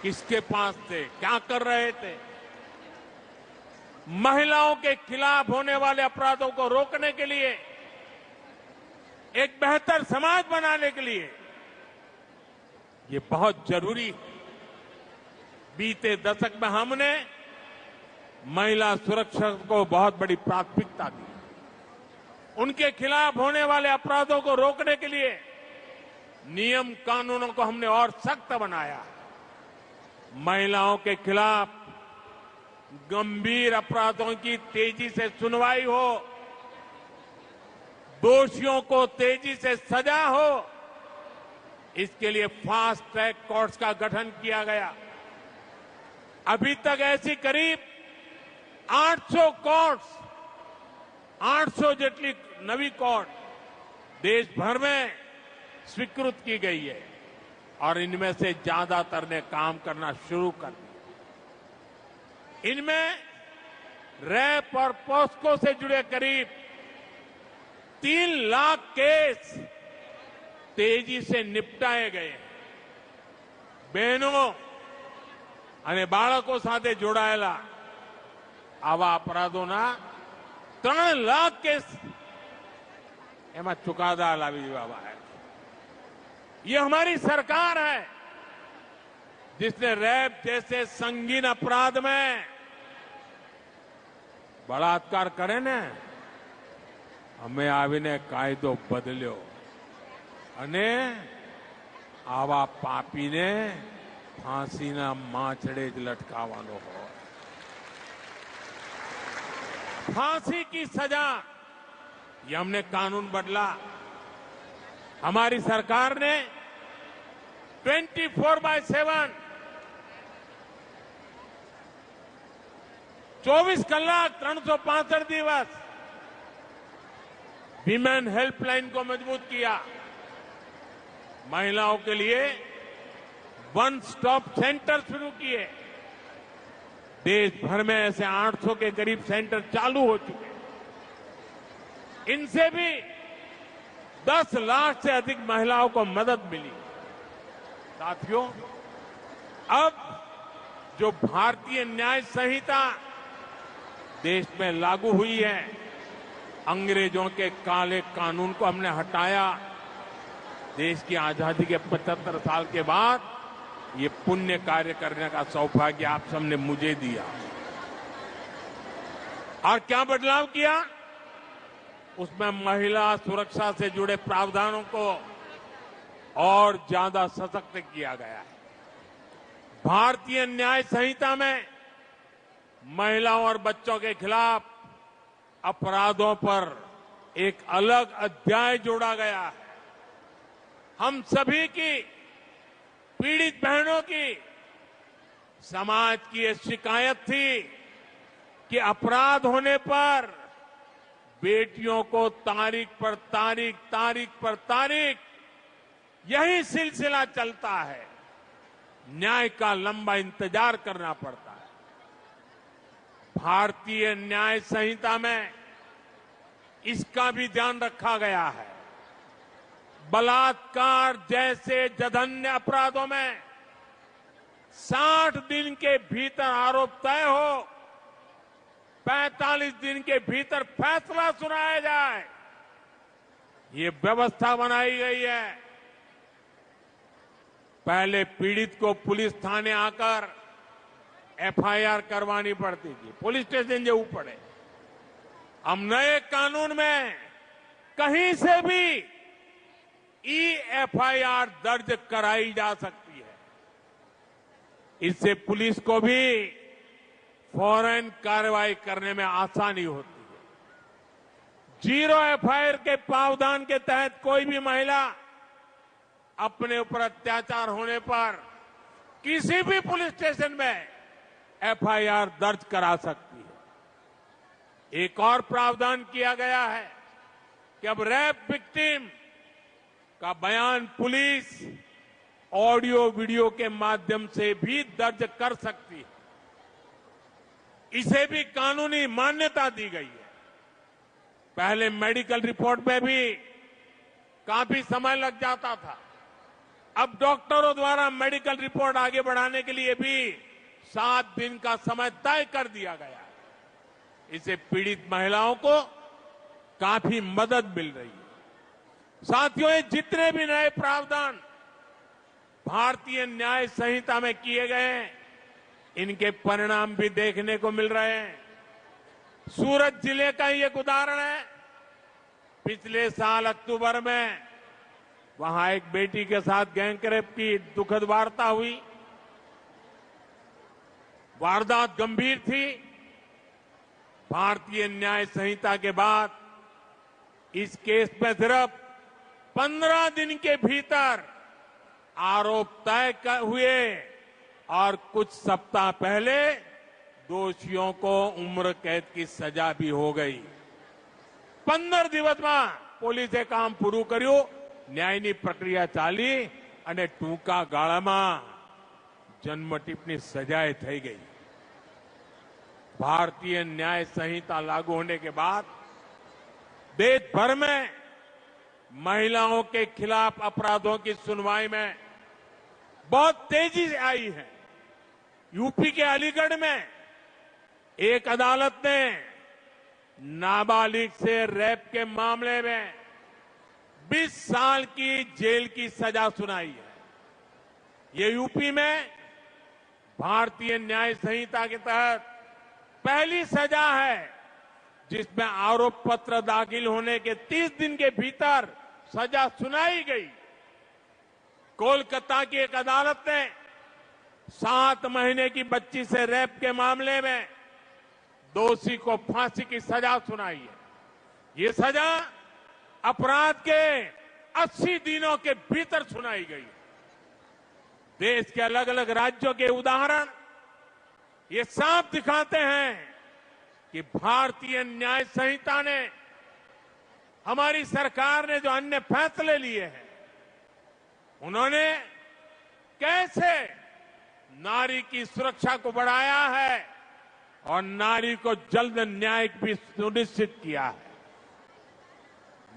किसके पास थे, क्या कर रहे थे। महिलाओं के खिलाफ होने वाले अपराधों को रोकने के लिए, एक बेहतर समाज बनाने के लिए ये बहुत जरूरी है। बीते दशक में हमने महिला सुरक्षा को बहुत बड़ी प्राथमिकता दी। उनके खिलाफ होने वाले अपराधों को रोकने के लिए नियम कानूनों को हमने और सख्त बनाया। महिलाओं के खिलाफ गंभीर अपराधों की तेजी से सुनवाई हो, दोषियों को तेजी से सजा हो, इसके लिए फास्ट ट्रैक कोर्ट्स का गठन किया गया। अभी तक ऐसी करीब 800 कोर्ट्स, 800 जेटली नवी कोर्ट देश भर में स्वीकृत की गई है और इनमें से ज्यादातर ने काम करना शुरू कर दिया। इनमें रैप और पॉस्को से जुड़े करीब 3 लाख केस तेजी से निपटाए गए हैं। बहनों અને બાળકો સાથે જોડાયેલા આવા અપરાધોના 3 લાખ કેસ એમાં ચુકાદા લાવી દેવામાં આવ્યા। ये हमारी सरकार है जिसने रैप जैसे संगीन अपराध में बलात्कार करे ने અમે આવીને કાયદો બદલ્યો અને આવા પાપીને फांसीना माछड़े ज लटकावानो हो। फांसी की सजा, ये हमने कानून बदला। हमारी सरकार ने 24/7 24 कलाक 365 दिवस वीमेन हेल्पलाइन को मजबूत किया। महिलाओं के लिए वन स्टॉप सेंटर शुरू किए। देश भर में ऐसे 800 के करीब सेंटर चालू हो चुके। इनसे भी 10 लाख से अधिक महिलाओं को मदद मिली। साथियों, अब जो भारतीय न्याय संहिता देश में लागू हुई है, अंग्रेजों के काले कानून को हमने हटाया देश की आजादी के 75 साल के बाद ये पुण्य कार्य करने का सौभाग्य आप सबने मुझे दिया। और क्या बदलाव किया? उसमें महिला सुरक्षा से जुड़े प्रावधानों को और ज्यादा सशक्त किया गया है। भारतीय न्याय संहिता में महिलाओं और बच्चों के खिलाफ अपराधों पर एक अलग अध्याय जोड़ा गया है। हम सभी की, पीड़ित बहनों की, समाज की ये शिकायत थी कि अपराध होने पर बेटियों को तारीख पर तारीख, तारीख पर तारीख यही सिलसिला चलता है। न्याय का लंबा इंतजार करना पड़ता है। भारतीय न्याय संहिता में इसका भी ध्यान रखा गया है। बलात्कार जैसे जघन्य अपराधों में 60 दिन के भीतर आरोप तय हो, 45 दिन के भीतर फैसला सुनाया जाए, ये व्यवस्था बनाई गई है। पहले पीड़ित को पुलिस थाने आकर एफआईआर करवानी पड़ती थी, पुलिस स्टेशन जरूर पड़े। हम नए कानून में कहीं से भी एफआईआर दर्ज कराई जा सकती है। इससे पुलिस को भी फौरन कार्रवाई करने में आसानी होती है। जीरो एफआईआर के प्रावधान के तहत कोई भी महिला अपने ऊपर अत्याचार होने पर किसी भी पुलिस स्टेशन में एफआईआर दर्ज करा सकती है। एक और प्रावधान किया गया है कि अब रेप विक्टिम का बयान पुलिस ऑडियो वीडियो के माध्यम से भी दर्ज कर सकती है। इसे भी कानूनी मान्यता दी गई है। पहले मेडिकल रिपोर्ट में भी काफी समय लग जाता था। अब डॉक्टरों द्वारा मेडिकल रिपोर्ट आगे बढ़ाने के लिए भी 7 दिन का समय तय कर दिया गया है। इससे पीड़ित महिलाओं को काफी मदद मिल रही है। साथियों, ये जितने भी नए प्रावधान भारतीय न्याय संहिता में किए गए हैं, इनके परिणाम भी देखने को मिल रहे हैं। सूरत जिले का ही एक उदाहरण है। पिछले साल अक्टूबर में वहां एक बेटी के साथ गैंग रेप की दुखद वार्ता हुई। वारदात गंभीर थी। भारतीय न्याय संहिता के बाद इस केस में सिर्फ 15 दिन के भीतर आरोप तय हुए और कुछ सप्ताह पहले दोषियों को उम्र कैद की सजा भी हो गई। 15 દિવસ में પોલીસે કામ પૂરું કર્યું, ન્યાયની પ્રક્રિયા ચાલી અને ટૂંકા ગાળામાં જન્મટીપની સજાએ થઈ ગઈ। भारतीय न्याय संहिता लागू होने के बाद देश भर में महिलाओं के खिलाफ अपराधों की सुनवाई में बहुत तेजी से आई है। यूपी के अलीगढ़ में एक अदालत ने नाबालिग से रेप के मामले में 20 साल की जेल की सजा सुनाई है। ये यूपी में भारतीय न्याय संहिता के तहत पहली सजा है जिसमें आरोप पत्र दाखिल होने के 30 दिन के भीतर सजा सुनाई गई। कोलकाता की एक अदालत ने 7 महीने की बच्ची से रेप के मामले में दोषी को फांसी की सजा सुनाई है। ये सजा अपराध के 80 दिनों के भीतर सुनाई गई। देश के अलग अलग राज्यों के उदाहरण ये साफ दिखाते हैं कि भारतीय न्याय संहिता ने, हमारी सरकार ने जो अन्य फैसले लिए हैं, उन्होंने कैसे नारी की सुरक्षा को बढ़ाया है और नारी को जल्द न्याय भी सुनिश्चित किया है।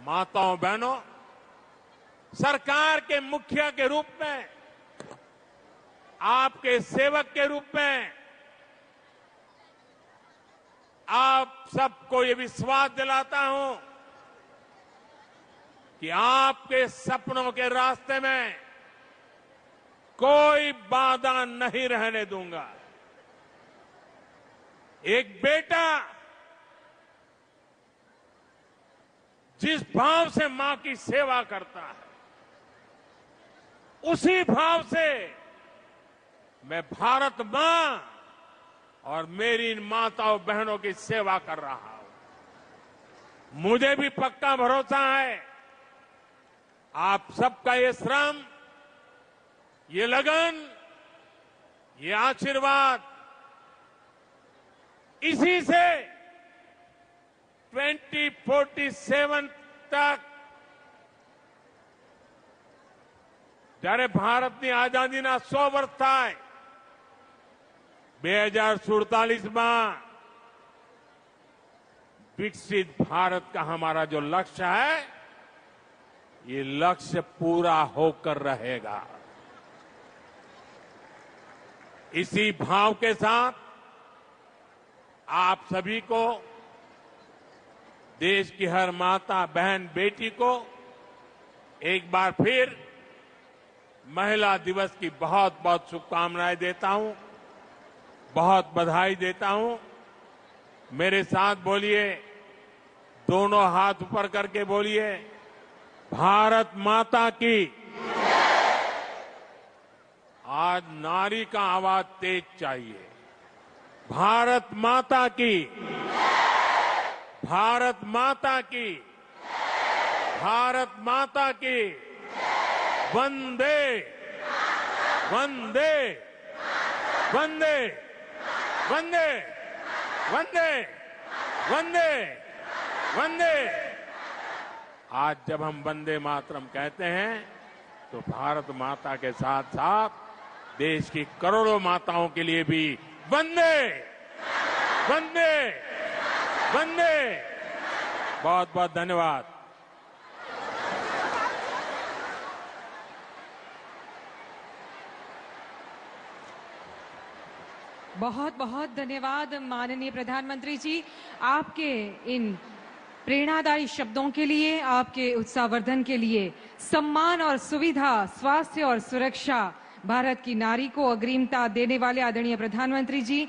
माताओं बहनों, सरकार के मुखिया के रूप में, आपके सेवक के रूप में आप सबको ये विश्वास दिलाता हूं कि आपके सपनों के रास्ते में कोई बाधा नहीं रहने दूंगा। एक बेटा जिस भाव से मां की सेवा करता है, उसी भाव से मैं भारत मां और मेरी इन माताओं बहनों की सेवा कर रहा हूं। मुझे भी पक्का भरोसा है आप सबका ये श्रम, ये लगन, ये आशीर्वाद, इसी से 2047 तक જ્યારે ભારતની આઝાદીના 100 વર્ષ થાય, 2047 में विकसित भारत का हमारा जो लक्ष्य है, ये लक्ष्य पूरा होकर रहेगा। इसी भाव के साथ आप सभी को, देश की हर माता, बहन, बेटी को एक बार फिर महिला दिवस की बहुत बहुत शुभकामनाएं देता हूं, बहुत बधाई देता हूं। मेरे साथ बोलिए, दोनों हाथ ऊपर करके बोलिए, भारत माता की। आज नारी का आवाज तेज चाहिए। भारत माता की, भारत माता की, भारत माता की। वंदे वंदे वंदे वंदे वंदे वंदे वंदे। आज जब हम वंदे मातरम कहते हैं तो भारत माता के साथ साथ देश की करोड़ों माताओं के लिए भी वंदे वंदे वंदे। बहुत बहुत धन्यवाद। बहुत बहुत धन्यवाद माननीय प्रधानमंत्री जी, आपके इन प्रेरणादायी शब्दों के लिए, आपके उत्साहवर्धन के लिए। सम्मान और सुविधा, स्वास्थ्य और सुरक्षा, भारत की नारी को अग्रिमता देने वाले आदरणीय प्रधानमंत्री जी।